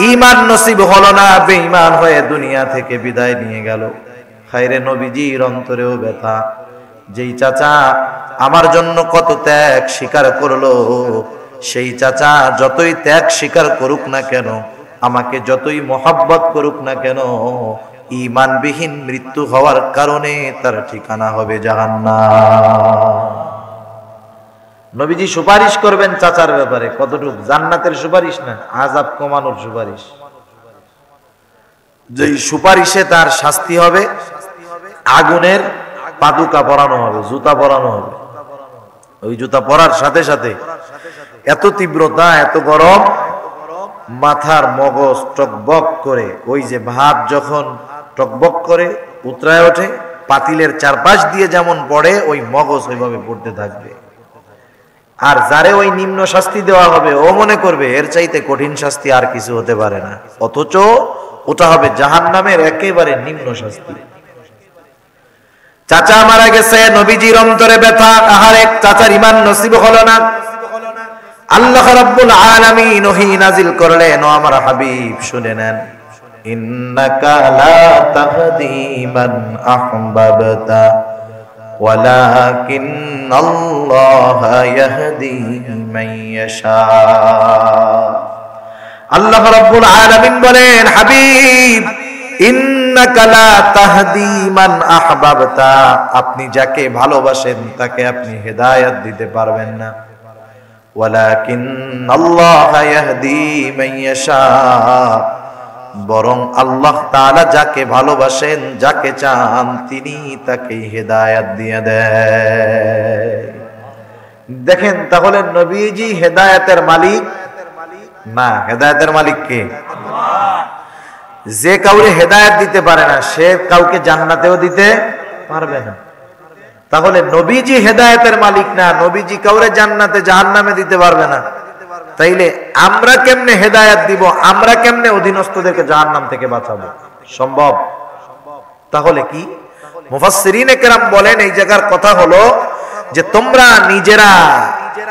ঈমান নসিব হলো না, বেঈমান হয়ে দুনিয়া থেকে বিদায় নিয়ে গেল। খায়রে নবীজির অন্তরেও ব্যথা, যেই চাচা আমার জন্য কত ত্যাগ স্বীকার করলো, সেই চাচা যতই ত্যাগ স্বীকার করুক না কেন, আমাকে যতই মহব্বত করুক না কেন, ঈমানবিহীন মৃত্যু হওয়ার কারণে তার ঠিকানা হবে জাহান্নাম। নবীজি সুপারিশ করবেন চাচার ব্যাপারে, কতটুকু? জান্নাতের সুপারিশ না, আযাব কমানোর সুপারিশ। যেই সুপারিশে তার শাস্তি হবে, আগুনের পাদুকা পরানো হবে, জুতা পরানো হবে। ওই জুতা পরার সাথে সাথে এত তীব্রতা, এত গরম, মাথার মগজ টকবক করে, ওই যে ভাত যখন টকবক করে উতরায় ওঠে, পাতিলের চারপাশ দিয়ে যেমন পড়ে, ওই মগজ ওইভাবে পড়তে থাকবে। আর যারে ওই নিম্ন শাস্তি দেওয়া হবে, ও মনে করবে এর চাইতে কঠিন শাস্তি আর কিছু হতে পারে না, অথচ ওটা হবে জাহান্নামের একেবারে নিম্ন শাস্তি। চাচা মারা গেছে, নবীজির অন্তরে ব্যথা, আহারে চাচার ঈমান নসিব হলো না। আল্লাহ রাব্বুল আলামিন ওহী নাজিল করলেন, ও আমার হাবিব শুনে নেন, ইন্নাকা লা তাহদি মান আহবাবতা ওয়ালাকিন্নাল্লাহা ইয়াহদি মান ইয়াশা। আল্লাহ রাব্বুল আলামিন বলেন, হাবিব ইন্নাকা লা তাহদি মান আহবাবতা, আপনি যাকে ভালোবাসেন তাকে আপনি হেদায়েত দিতে পারবেন না, ওয়ালাকিন্নাল্লাহা ইয়াহদি মান ইয়াশা, বরং আল্লাহ তাআলা যাকে ভালোবাসেন, যাকে চান, তিনি তাকে হেদায়েত দিয়ে দেন। দেখেন তাহলে নবীজি হেদায়েতের মালিক না, হেদায়েতের মালিক কে? যে কাউকে হেদায়েত দিতে পারে না, সে কাউকে জান্নাতেও দিতে পারবে না। তাহলে নবীজি হেদায়েতের মালিক না, নবীজি কাউরে জান্নাতে জাহান্নামে দিতে পারবে না, তাইলে আমরা কেমনে হেদায়েত দিব? আমরা কেমনে অধীনস্থদেরকে জাহান্নাম থেকে বাঁচাবো? সম্ভব? তাহলে কি? মুফাসসিরিনে কেরাম বলেন, এই জায়গার কথা হলো যে তোমরা নিজেরা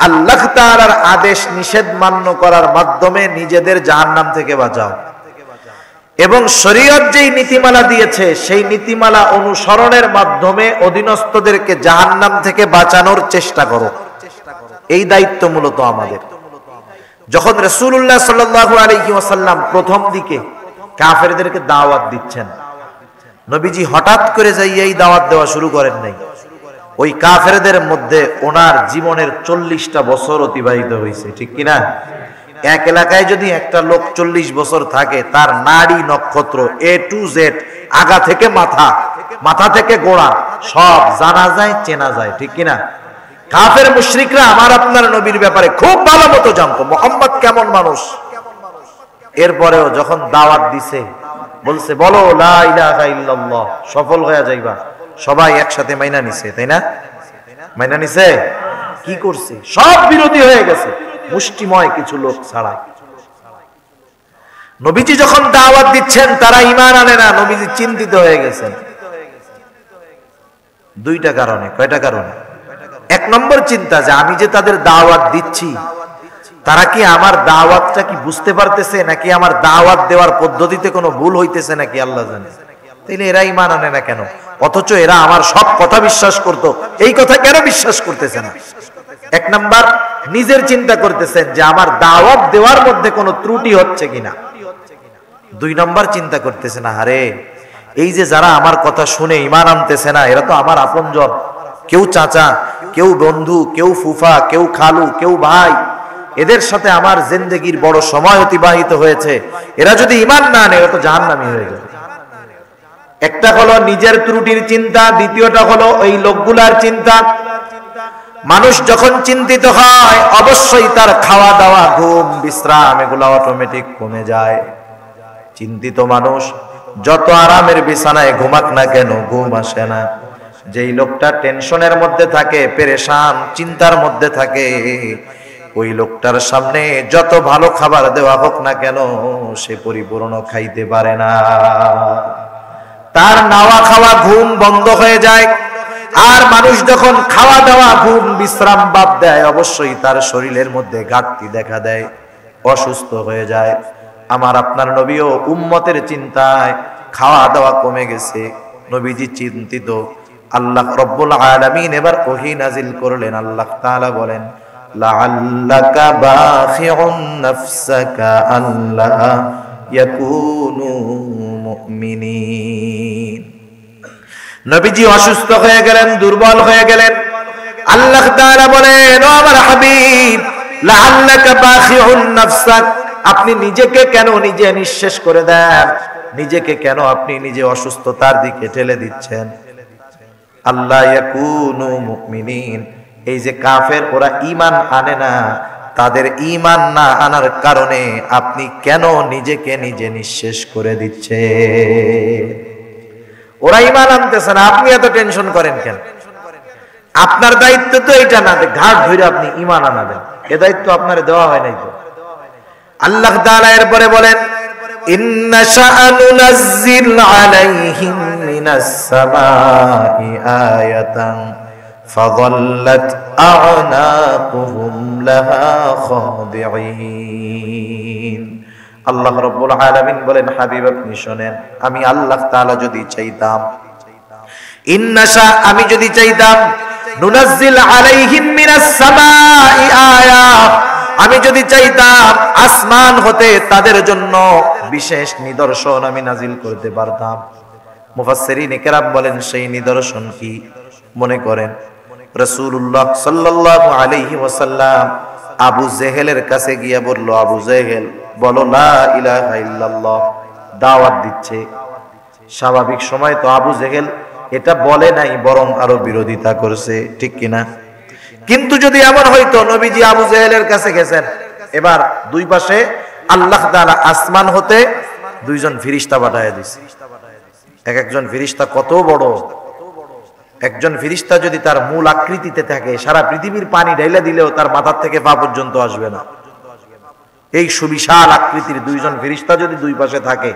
আল্লাহ তাআলার আদেশ নিষেধ মান্য করার মাধ্যমে নিজেদের জাহান্নাম থেকে বাঁচাও, এবং শরীয়ত যেই নীতিমালা দিয়েছে সেই নীতিমালা অনুসরণের মাধ্যমে অধীনস্থদেরকে জাহান্নাম থেকে বাঁচানোর চেষ্টা করো। এই দায়িত্ব মূলত আমাদের। যখন রাসূলুল্লাহ সাল্লাল্লাহু আলাইহি ওয়াসাল্লাম প্রথম দিকে কাফেরদেরকে দাওয়াত দিচ্ছেন, নবীজি হঠাৎ করে যাইয়া এই দাওয়াত দেওয়া শুরু করেন নাই। ওই কাফেরদের মধ্যে ওনার জীবনের 40টা বছর অতিবাহিত হয়েছে, ঠিক কিনা? এক এলাকায় যদি একটা লোক 40 বছর থাকে, তার নাড়ি নক্ষত্র এ টু জেড, আগা থেকে মাথা, মাথা থেকে গোড়া সব জানা যায়, চেনা যায়, ঠিক কিনা? কাফের মুশরিকরা আমার আপনার নবীর ব্যাপারে খুব ভালো মতো জানতো, মুহাম্মদ কেমন মানুষ। এরপরেও যখন দাওয়াত দিছে, বলছে বলো লা ইলাহা ইল্লাল্লাহ, সফল হয়ে যাইবা, সবাই একসাথে মাইনা নিছে, তাই না? মাইনা নিছে? কি করছে? সব বিরোধী হয়ে গেছে, মুষ্টিময় কিছু লোক ছাড়া। নবীজি যখন দাওয়াত দিচ্ছেন, তারা ঈমান আনে না, নবীজি চিন্তিত হয়ে গেছেন দুইটা কারণে। কয়টা কারণে? এক নম্বর চিন্তা, যে আমি যে তাদের দাওয়াত দিচ্ছি, তারা কি আমার দাওয়াতটা কি বুঝতে পারতেছে, নাকি আমার দাওয়াত দেওয়ার পদ্ধতিতে কোনো ভুল হইতেছে নাকি আল্লাহ জানে। তাইলে এরা ঈমান আনে না কেন? অথচ এরা আমার সব কথা বিশ্বাস করত, এই কথা কেন বিশ্বাস করতেছে না? এক নাম্বার, নিজের চিন্তা করতেছেন যে আমার দাওয়াত দেওয়ার মধ্যে কোনো ত্রুটি হচ্ছে কিনা। দুই নাম্বার চিন্তা করতেছেন, আরে এই যে যারা আমার কথা শুনে ঈমান আনতেছে না, এরা তো আমার আপনজন, কেউ চাচা, কেউ বন্ধু, কেউ ফুফা, কেউ খালু, কেউ ভাই, এদের সাথে আমার জিন্দেগির বড় সময় অতিবাহিত হয়েছে, এরা যদি ঈমান না আনে, এরা তো জাহান্নামী হয়ে যাবে। একটা হলো নিজের ত্রুটির চিন্তা, দ্বিতীয়টা হলো ওই লোকগুলার চিন্তা। মানুষ যখন চিন্তিত হয়, অবশ্যই তার খাওয়া দাওয়া, ঘুম, বিশ্রাম এগুলো অটোমেটিক কমে যায়। চিন্তিত মানুষ যত আরামের বিছানায় ঘুমাক না কেন, ঘুম আসে না। যেই লোকটা টেনশনের মধ্যে থাকে, পেরেশান, চিন্তার মধ্যে থাকে, ওই লোকটার সামনে যত ভালো খাবার দেওয়া হোক না কেন, সে পরিপূর্ণ খাইতে পারে না। তার নাওয়া খাওয়া, ঘুম বন্ধ হয়ে যায়। আর মানুষ যখন খাওয়া দাওয়া, ঘুম, বিশ্রাম বাদ দেয়, অবশ্যই তার শরীরের মধ্যে ঘাটতি দেখা দেয়, অসুস্থ হয়ে যায়। আমার আপনার নবীও উম্মতের চিন্তায় খাওয়া দাওয়া কমে গেছে, নবীজি চিন্তিত। আল্লাহ রব্বুল আলামিন এবার ওহী নাজিল করলেন। আল্লাহ তাআলা বলেন, লাআল্লাকা বাখিউন নাফসাকা আল্লা ইয়াকুনু মুমিনিন। নবীজি অসুস্থ হয়ে গেলেন, দুর্বল হয়ে গেলেন। আল্লাহ তাআলা বলেন, ও আমার হাবিব, লাআল্লাকা বাখিউন নাফসাক, আপনি নিজেকে কেন নিজে নিঃশেষ করে দেন? নিজেকে কেন আপনি নিজে অসুস্থতার দিকে ঠেলে দিচ্ছেন? আল্লাহ ইয়াকুনু মুমিনিন, এই যে কাফের ওরা ঈমান আনে না, তাদের ঈমান না আনার কারণে আপনি কেন নিজেকে নিজে নিঃশেষ করে দিচ্ছে? ওরা ঈমান আনতেছে না, আপনি এত টেনশন করেন কেন? আপনার দায়িত্ব তো এটা না যে ঘাট ধরে আপনি ঈমান আনাবেন, এ দায়িত্ব আপনার দেওয়া হয় নাই তো। আল্লাহ তাআলা এরপরে বলেন, ইন্না শাআনু নাযাল আলাইহিম মিনাস সামাই আয়াতান ফাযাল্লাত আ'নাকুহুম লাহা খাদিঈন। আল্লাহ রাব্বুল আলামিন বলেন, হাবিব আপনি শুনেন, আমি আল্লাহ তাআলা যদি চাইতাম, ইন্না শা, আমি যদি চাইতাম, নুনাজ্জিল আলাইহিম মিনাস সামাই আয়া, আমি যদি চাইতাম আসমান হতে তাদের জন্য বিশেষ নিদর্শন আমি নাজিল করতে পারতাম। মুফাসসিরিন কেরাম বলেন, সেই নিদর্শন কি? মনে করেন রাসূলুল্লাহ সাল্লাল্লাহু আলাইহি ওয়াসাল্লাম আবু জেহেলের কাছে গিয়ে বলল, আবু জেহেল বলো লা ইলাহা ইল্লাল্লাহ, দাওয়াত দিচ্ছে। স্বাভাবিক সময় তো আবু জেহেল এটা বলে নাই, বরং আরো বিরোধিতা করছে, ঠিক কিনা? কিন্তু যদি এমন হইতো নবীজি আবু জেহেলের কাছে গেছেন, এবার দুই পাশে আল্লাহ তাআলা আসমান হতে দুইজন ফেরেশতা পাঠায় দিয়েছে। এক একজন ফেরেশতা কত বড়! একজন ফেরেশতা যদি তার মূল আকৃতিতে থাকে, সারা পৃথিবীর পানি ঢাইলা দিলেও তার মাথার থেকে পা পর্যন্ত আসবে না। এই সুবিশাল আকৃতির দুইজন ফেরেশতা যদি দুই পাশে থাকে,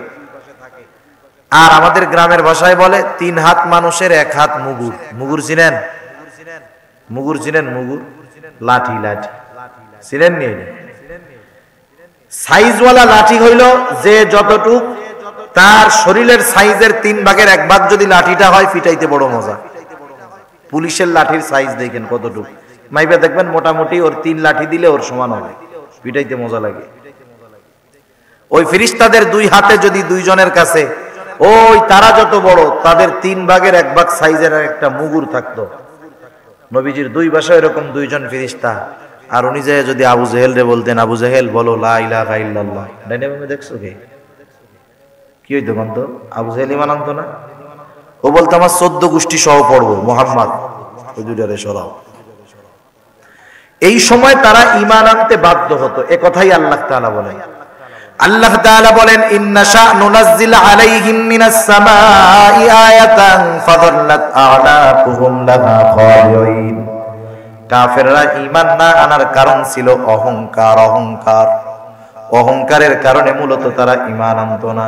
আর আমাদের গ্রামের ভাষায় বলে 3 হাত মানুষের 1 হাত মুগুর। মুগুর চিনেন? মুগুর চিনেন? মুগুর লাঠি, লাঠি চিনেন নি? সাইজওয়ালা লাঠি হইল যে যতটুক তার শরীরের সাইজের 3 ভাগের 1 ভাগ যদি লাঠিটা হয়, ফিটাইতে বড় মজা। পুলিশের লাঠির সাইজ দেখেন কতটুক, মাইবা দেখবেন মোটামুটি ওর 3 লাঠি দিলে ওর সমান হবে, ফিটাইতে মজা লাগে। ওই ফেরেশতাদের 2 হাতে যদি দুইজনের কাছে ওই তারা যত বড়, তাদের 3 ভাগের 1 ভাগ সাইজের একটা মুগুর থাকতো। নবীজির 2 পাশে এরকম দুইজন ফেরেশতা, আর উনি যে যদি আবু জেহেল রে বলতেন, আবু জেহেল বলো লা ইলাহা ইল্লাল্লাহ, ডাইনামে দেখছো কি হইতো? বলতো আবু জেহেল ঈমান আনতো না? ও বলতো আমার 14 গোষ্ঠী সহ পড়বো মুহাম্মদ, ওই দুইটারে সরাও। এই সময় তারা ঈমান আনতে বাধ্য হতো, এ কথাই আল্লাহ তাআলা বলেন। আল্লাহ তাআলা বলেন, ইন্না শা'নু নাযাল আলাইহিম মিনাস সামাই আয়াতান ফাযাল্লাত আ'নাকুহুম লাহা খাদিঈন। কাফেররা ঈমান না আনার কারণ ছিল অহংকার। অহংকার, অহংকারের কারণে মূলত তারা ঈমান আনতো না।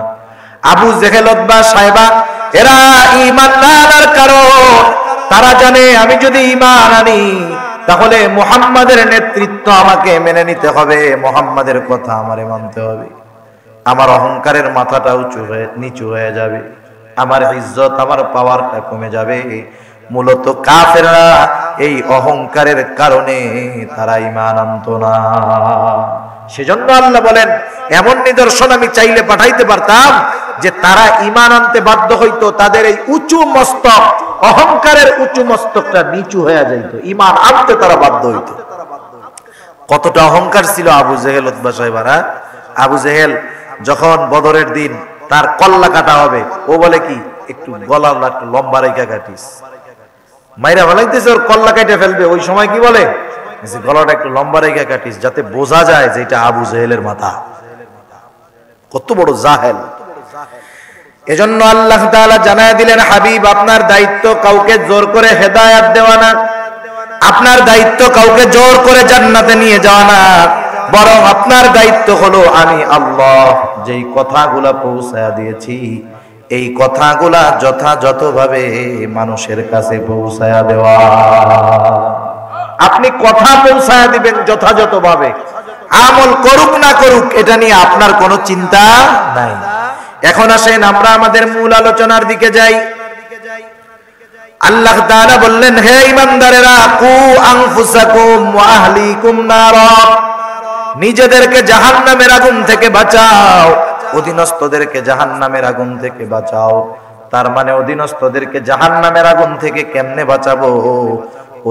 আবু জেহেল, উতবা, সাইবা এরা ঈমান না আনার কারণ তারা জানে, আমি যদি ঈমান আনি তাহলে মুহাম্মাদের নেতৃত্ব আমাকে মেনে নিতে হবে, মুহাম্মাদের কথা আমারে মানতে হবে। আমার অহংকারের মাথাটা নিচু হয়ে যাবে, আমার ইজ্জত, আমার পাওয়ারটা কমে যাবে। মূলত কাফেররা এই অহংকারের কারণে তারা ঈমান আনতো না। সেজন্য আল্লাহ বলেন, এমন নিদর্শন আমি চাইলে পাঠাইতে পারতাম যে তারা ঈমান আনতে বাধ্য হইতো, তাদের এই উঁচু মস্তক, অহংকারের উঁচু মস্তকটা নিচু হয়ে যাইত, ঈমান আনতে তারা বাধ্য হইতো। কতটা অহংকার ছিল আবু জেহেল, উতবা, সাইবারা। আবু জেহেল যখন বদরের দিন তার কল্লা কাটা হবে, ও বলে কি, একটু গলা একটু লম্বা রেখা কাটিস। মাইরা ফেলাইতেছে, ওর কল্লা কেটে ফেলবে, ওই সময় কি বলে, গলাটা একটু লম্বা রেখা কাটিস, যাতে বোঝা যায় যে এটা আবু জেহেলের মাথা। কত বড় জাহেল! এজন্য আল্লাহ তাআলা জানায় দিলেন, হাবিব আপনার দায়িত্ব কাউকে জোর করে হেদায়েত দেওয়া না, আপনার দায়িত্ব কাউকে জোর করে জান্নাতে নিয়ে যাওয়া না, বরং আপনার দায়িত্ব হলো আমি আল্লাহ যেই কথাগুলা পৌঁছায়া দিয়েছি, এই কথাগুলা যথাযথভাবে মানুষের কাছে পৌঁছায়া দেওয়া। আপনি কথা পৌঁছায়া দিবেন যথাযথভাবে, আমল করুক না করুক এটা নিয়ে আপনার কোনো চিন্তা নাই। এখন আসেন আমরা আমাদের মূল আলোচনার দিকে যাই। আল্লাহ তাআলা বললেন, হে ঈমানদারেরা, কু আনফুসাকুম ওয়া আহলিকুম নারা, নিজেদেরকে জাহান্নামের আগুন থেকে বাঁচাও, অধীনস্থদেরকে জাহান্নামের আগুন থেকে বাঁচাও। তার মানে অধীনস্থদেরকে জাহান্নামের আগুন থেকে কেমনে বাঁচাবো?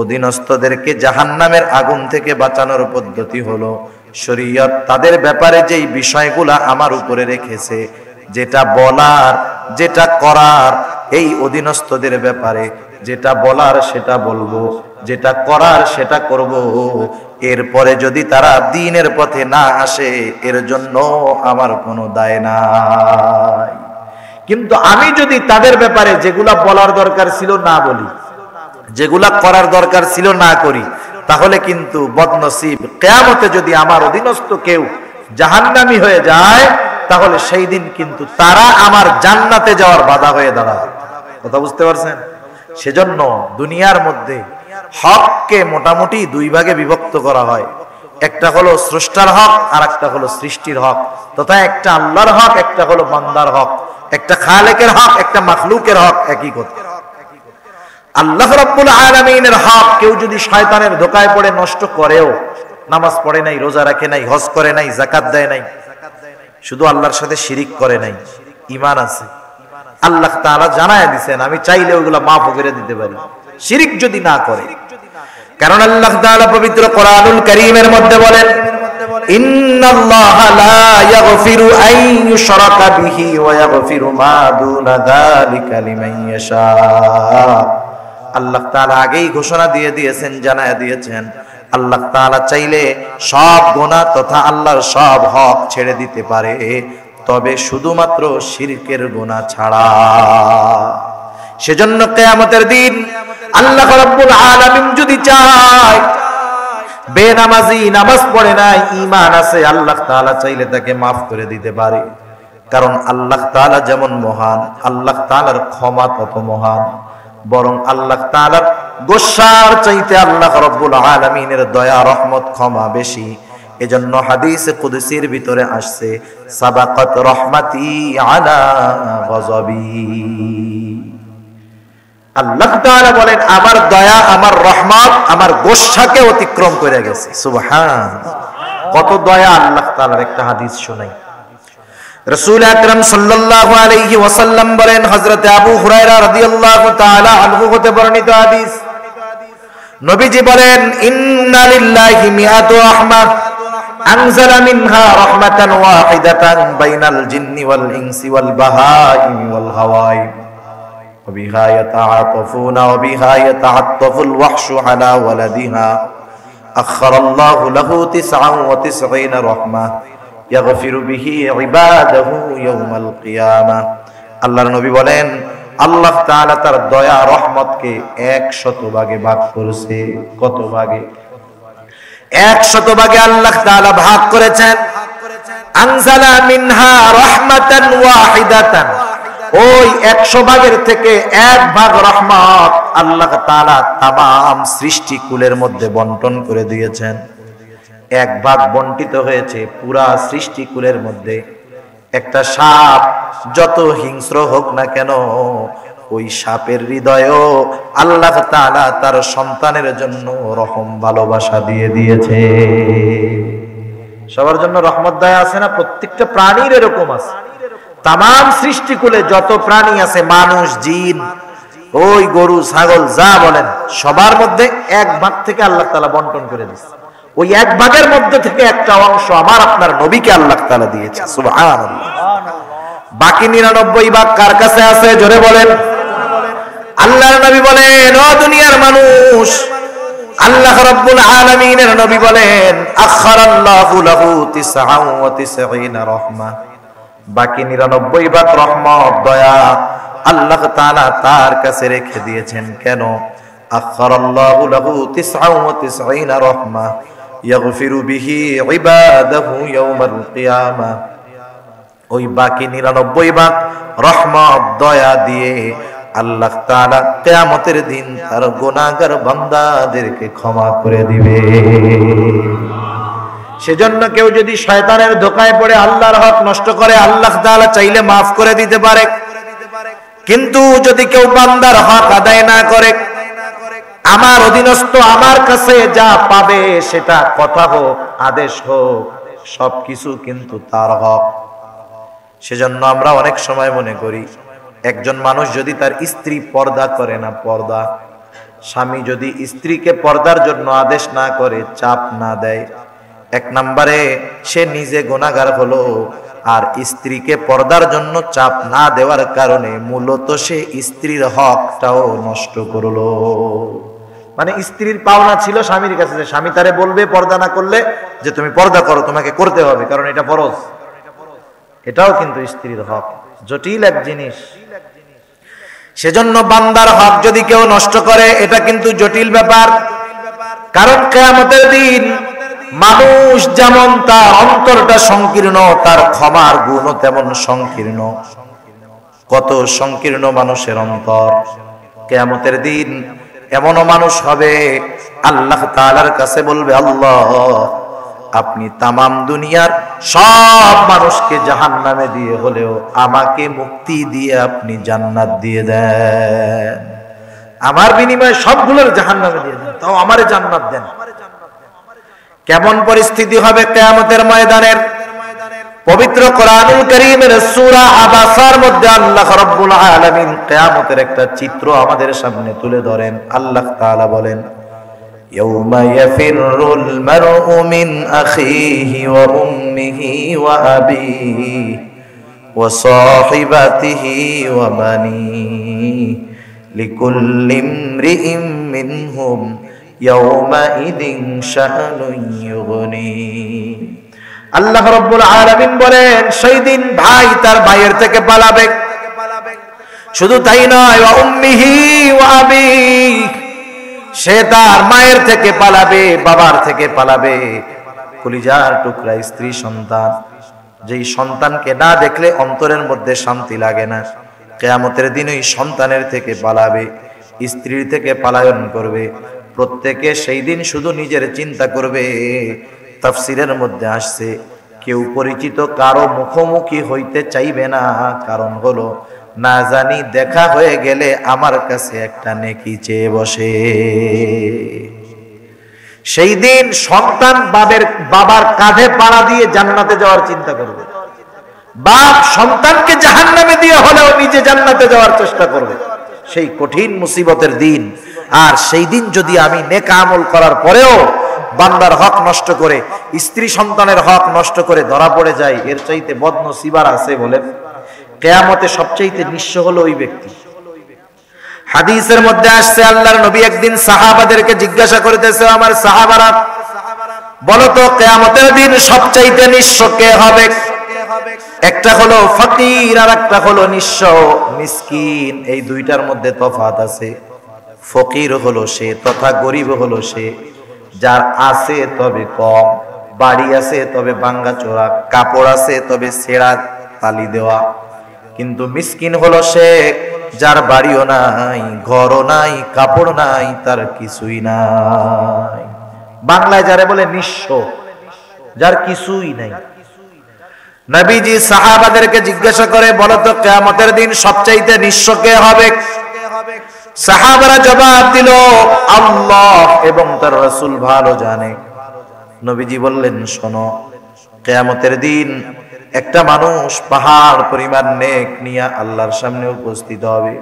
অধীনস্থদেরকে জাহান্নামের আগুন থেকে বাঁচানোর পদ্ধতি হলো, শরীয়ত তাদের ব্যাপারে যেই বিষয়গুলা আমার উপরে রেখেছে যেটা বলার যেটা করার এই অধীনস্থদের ব্যাপারে যেটা বলার সেটা বলবো, যেটা করার সেটা করব। এরপরে যদি তারা দ্বীনের পথে না আসে এর জন্য আমার কোনো দায় নাই। কিন্তু আমি যদি তাদের ব্যাপারে যেগুলা বলার দরকার ছিল না বলি, যেগুলা করার দরকার ছিল না করি, তাহলে কিন্তু বদনসিব। কিয়ামতে যদি আমার অধীনস্থ কেউ জাহান্নামী হয়ে যায়, তাহলে সেই দিন কিন্তু তারা আমার জান্নাতে যাওয়ার বাধা হয়ে দাঁড়াবে। কথা বুঝতে পারছেন? সেজন্য দুনিয়ার মধ্যে হককে মোটামুটি দুই ভাগে বিভক্ত করা হয়। একটা হলো স্রষ্টার হক, আর একটা হলো সৃষ্টির হক, তথা একটা আল্লাহর হক, একটা হলো বান্দার হক। একটা খালেকের হক, একটা মাখলুকের হক, একই কথা। আল্লাহ রাব্বুল আলামিনের হক কেউ যদি শয়তানের ধোকায় পড়ে নষ্ট করেও, নামাজ পড়ে নাই, রোজা রাখে নাই, হজ করে নাই, যাকাত দেয় নাই, শুধু আল্লাহর সাথে শিরিক করে নাই, ঈমান আছে, আল্লাহ তাআলা জানায় দিবেন আমি চাইলে ওগুলা মাফ করে দিতে পারি, শিরিক যদি না করে। কারণ আল্লাহ তাআলা পবিত্র কোরআনুল কারীমের মধ্যে বলেন, ইন্নাল্লাহা লা ইয়াগফিরু আন ইউশরাকা বিহি ওয়া ইয়াগফিরু মা দুনা যালিকা লিমান ইয়াশা। আল্লাহ তাআলা আগেই ঘোষণা দিয়ে দিয়েছেন, জানায় দিয়েছেন, আল্লাহ তাআলা চাইলে সব গুনাহ তথা আল্লাহর সব হক ছেড়ে দিতে পারে, তবে শুধুমাত্র শিরকের গুনাহ ছাড়া। সেজন্য কিয়ামতের দিন আল্লাহ রাব্বুল আলামিন যদি চায়, বেনামাজি নামাজ পড়ে নাই, ঈমান আছে, আল্লাহ তাআলা চাইলে তাকে maaf করে দিতে পারে। কারণ আল্লাহ তাআলা যেমন মহান, আল্লাহ তাআলার ক্ষমা তত মহান। বরং আল্লাহ তাআলার গোসার চাইতে আল্লাহ রাব্বুল আলামিনের দয়া, রহমত, ক্ষমা বেশি। এজন্য হাদিসে কুদসির ভিতরে আসছে, সাবাকাত রহমাতি আলা গযবি। আল্লাহ তাআলা বলেন, আমার দয়া, আমার রহমত আমার গোসাকে অতিক্রম করে গেছে। সুবহান! কত দয়া আল্লাহ তাআলার। একটা হাদিস শোনাই। রাসূল আকরাম সাল্লাল্লাহু আলাইহি ওয়াসাল্লাম বলেন, হযরত আবু হুরায়রা রাদিয়াল্লাহু তাআলা আনহু হতে বর্ণিত হাদিস, নবীজি বলেন, ইন্না লিল্লাহি মিআতু রাহমাহ আনজালা মিনহা রাহমাতান ওয়াহিদাতান বাইনাল জিন্নি ওয়াল ইনসি ওয়াল বাহাইমি ওয়াল হাওয়াইম ওয়া বিহা ইয়াতাআতাফুনা ওয়া বিহা ইয়াতাআত্তাফুল ওয়াহশু আলা ওয়ালাদিহা আখখারাল্লাহু লাহু 99 রাহমাহ ইয়াগফিরু বিহি ইবাদাহু ইয়াউমাল কিয়ামাহ। আল্লাহর নবী বলেন, আল্লাহ তাআলা তার দয়া রহমতকে 100 ভাগে ভাগ করেছে। কত ভাগে? 100 ভাগে আল্লাহ তাআলা ভাগ করেছেন। আনজালা মিনহা রাহমাতান ওয়াহিদাতান, ওই 100 ভাগের থেকে 1 ভাগ রহমত আল্লাহ তাআলা তামাম সৃষ্টিকুলের মধ্যে বন্টন করে দিয়েছেন। 1 ভাগ বন্টিত হয়েছে পুরা সৃষ্টিকুলের মধ্যে। একটা সাপ যত হিংস্র হোক না কেন, ওই সাপের হৃদয়েও আল্লাহ তাআলা তার সন্তানের জন্য রহম, ভালোবাসা দিয়ে দিয়েছে। সবার জন্য রহমত দয়া আছে না? প্রত্যেকটা প্রাণীর এরকম আছে। তামাম সৃষ্টিকুলে যত প্রাণী আছে, মানুষ, জিন, ওই গরু, ছাগল, যা বলেন, সবার মধ্যে 1 ভাগ থেকে আল্লাহ তাআলা বন্টন করে দিয়েছে। ওই 1 ভাগের মধ্যে থেকে একটা অংশ আমার আপনার নবীকে আল্লাহ তাআলা দিয়েছে। সুবহানাল্লাহ। বাকি 99 ভাগ কার কাছে আছে? জোরে বলেন। আল্লাহর নবী বলেন, ও দুনিয়ার মানুষ, আল্লাহ রাব্বুল আলামিনের নবী বলেন, আখখারাল্লাহু লাহু 99 রাহমাহ, বাকি 99 ভাগ রহমত, দয়া আল্লাহ তাআলা তার কাছে রেখে দিয়েছেন। কেন? আখখারাল্লাহু লাহু 99 রাহমাহ ইয়াগফিরু বিহি ইবাদাহু ইয়াউমাল কিয়ামাহ, ওই বাকি 99 ভাগ রহমত, দয়া দিয়ে আল্লাহ তাআলা কিয়ামতের দিন তার গুনাহগার বান্দাদেরকে ক্ষমা করে দিবে। সেজন্য কেউ যদি শয়তানের ধোকায় পড়ে আল্লাহর হক নষ্ট করে, আল্লাহ তাআলা চাইলে maaf করে দিতে পারে। কিন্তু যদি কেউ বান্দার হক আদায় না করে, আমার অধীনস্থ আমার কাছে যা পাবে সেটা কথা হোক, আদেশ হোক, সবকিছু কিন্তু তার হক। সেজন্য আমরা অনেক সময় মনে করি, একজন মানুষ যদি তার স্ত্রী পর্দা করে না, পর্দা, স্বামী যদি স্ত্রীকে পর্দার জন্য আদেশ না করে, চাপ না দেয়, 1 নম্বরে সে নিজে গুনাহগার হলো, আর স্ত্রীকে পর্দার জন্য চাপ না দেওয়ার কারণে মূলত সে স্ত্রীর হকটাও নষ্ট করলো। মানে স্ত্রীর পাওনা ছিল স্বামীর কাছে, যে স্বামী তারে বলবে পর্দা না করলে যে তুমি পর্দা করো, তোমাকে করতে হবে, কারণ এটা ফরজ। এটাও কিন্তু স্ত্রীর হক, জটিল এক জিনিস। সেজন্য বান্দার হক যদি কেউ নষ্ট করে, এটা কিন্তু জটিল ব্যাপার। কারণ কিয়ামতের দিন মানুষ যেমন তার অন্তরটা সংকীর্ণ, তার ক্ষমার গুণও তেমন সংকীর্ণ। কত সংকীর্ণ মানুষের অন্তর! কিয়ামতের দিন এমনও মানুষ হবে, আল্লাহ তাআলার কাছে বলবে, আল্লাহ আপনি তামাম দুনিয়ার সব মানুষকে জাহান্নামে দিয়ে হলেও আমাকে মুক্তি দিয়ে আপনি জান্নাত দিয়ে দেন। আমার বিনিময়ে সবগুলোর জাহান্নামে দিয়ে দেন, তাও আমারে জান্নাত দেন। কেমন পরিস্থিতি হবে কিয়ামতের ময়দানের! পবিত্র কোরআনুল কারীমের সূরা আবাসার মধ্যে আল্লাহ রাব্বুল আলামিন কিয়ামতের একটা চিত্র আমাদের সামনে তুলে ধরেন। আল্লাহ তাআলা বলেন, ইয়াউমা ইয়াফিরুল মারউ মিন আখিহি ওয়া উম্মিহি ওয়া আবিহি ওয়া সাহিবাতিহি ওয়া বানিহি লিকুল্লি ইমরিইম মিনহুম ইয়াউমা ইদিন শাআনুন ইউগনি। আল্লাহ রাব্বুল আলামিন বলেন, সেই দিন ভাই তার ভাইয়ের থেকে পালাবে। শুধু তাই নয়, ওয়া উম্মিহি ওয়া আবিহি, সে তার মায়ের থেকে পালাবে, বাবার থেকে পালাবে। কলিজার টুকরা স্ত্রী সন্তান, যেই সন্তানকে না দেখলে অন্তরের মধ্যে শান্তি লাগে না, কিয়ামতের দিন ওই সন্তানের থেকে পালাবে, স্ত্রীর থেকে পলায়ন করবে। প্রত্যেকে সেই দিন শুধু নিজের চিন্তা করবে। তাফসীরের মধ্যে আসছে, কেউ পরিচিত কারো মুখোমুখি হইতে চাইবে না, কারণ হলো না জানি দেখা হয়ে গেলে আমার কাছে একটা নেকি চেয়ে বসে। সেই দিন সন্তান বাবার কাঁধে পাড়া দিয়ে জান্নাতে যাওয়ার চিন্তা করবে, বাপ সন্তানকে জাহান্নামে দিয়ে হলেও নিজে জান্নাতে যাওয়ার চেষ্টা করবে। সেই কঠিন মুসিবতের দিন। আর সেই দিন যদি আমি নেক আমল করার পরেও বান্দার হক নষ্ট করে, স্ত্রী সন্তানের হক নষ্ট করে ধরা পড়ে যায়, এর চাইতে বদনসিবার আছে বলেন? কিয়ামতে সবচাইতে নিঃস্ব হলো ওই ব্যক্তি। হাদিসের মধ্যে আসছে, আল্লাহর নবী একদিন সাহাবাদেরকে জিজ্ঞাসা করতেছে, আমার সাহাবারা বলো তো কিয়ামতের দিন সবচাইতে নিঃস্ব কে হবে? একটা হলো ফকির আর একটা হলো নিঃস্ব মিসকিন। এই দুইটার মধ্যে তফাৎ আছে। ফকির হলো সে তথা গরিব হলো সে যার আছে তবে কম, বাড়ি আছে তবে ভাঙ্গা চোরা, কাপড় আছে তবে ছেঁড়া তালি দেওয়া। কিন্তু মিসকিন হলো সে যার বাড়িও নাই, ঘরও নাই, কাপড় নাই, তার কিছুই নাই। বাংলায় যারে বলে নিঃস্ব, যার কিছুই নাই। নবীজি সাহাবাদেরকে জিজ্ঞাসা করে, বলো তো কিয়ামতের দিন সবচাইতে নিঃস্ব কে হবে? সাহাবারা জবাব দিল, আল্লাহ এবং তার রাসূল ভালো জানে। নবীজি বললেন, শোনো, কিয়ামতের দিন একটা মানুষ পাহাড় পরিমাণ নেক নিয়ে আল্লাহর সামনে উপস্থিত হবে।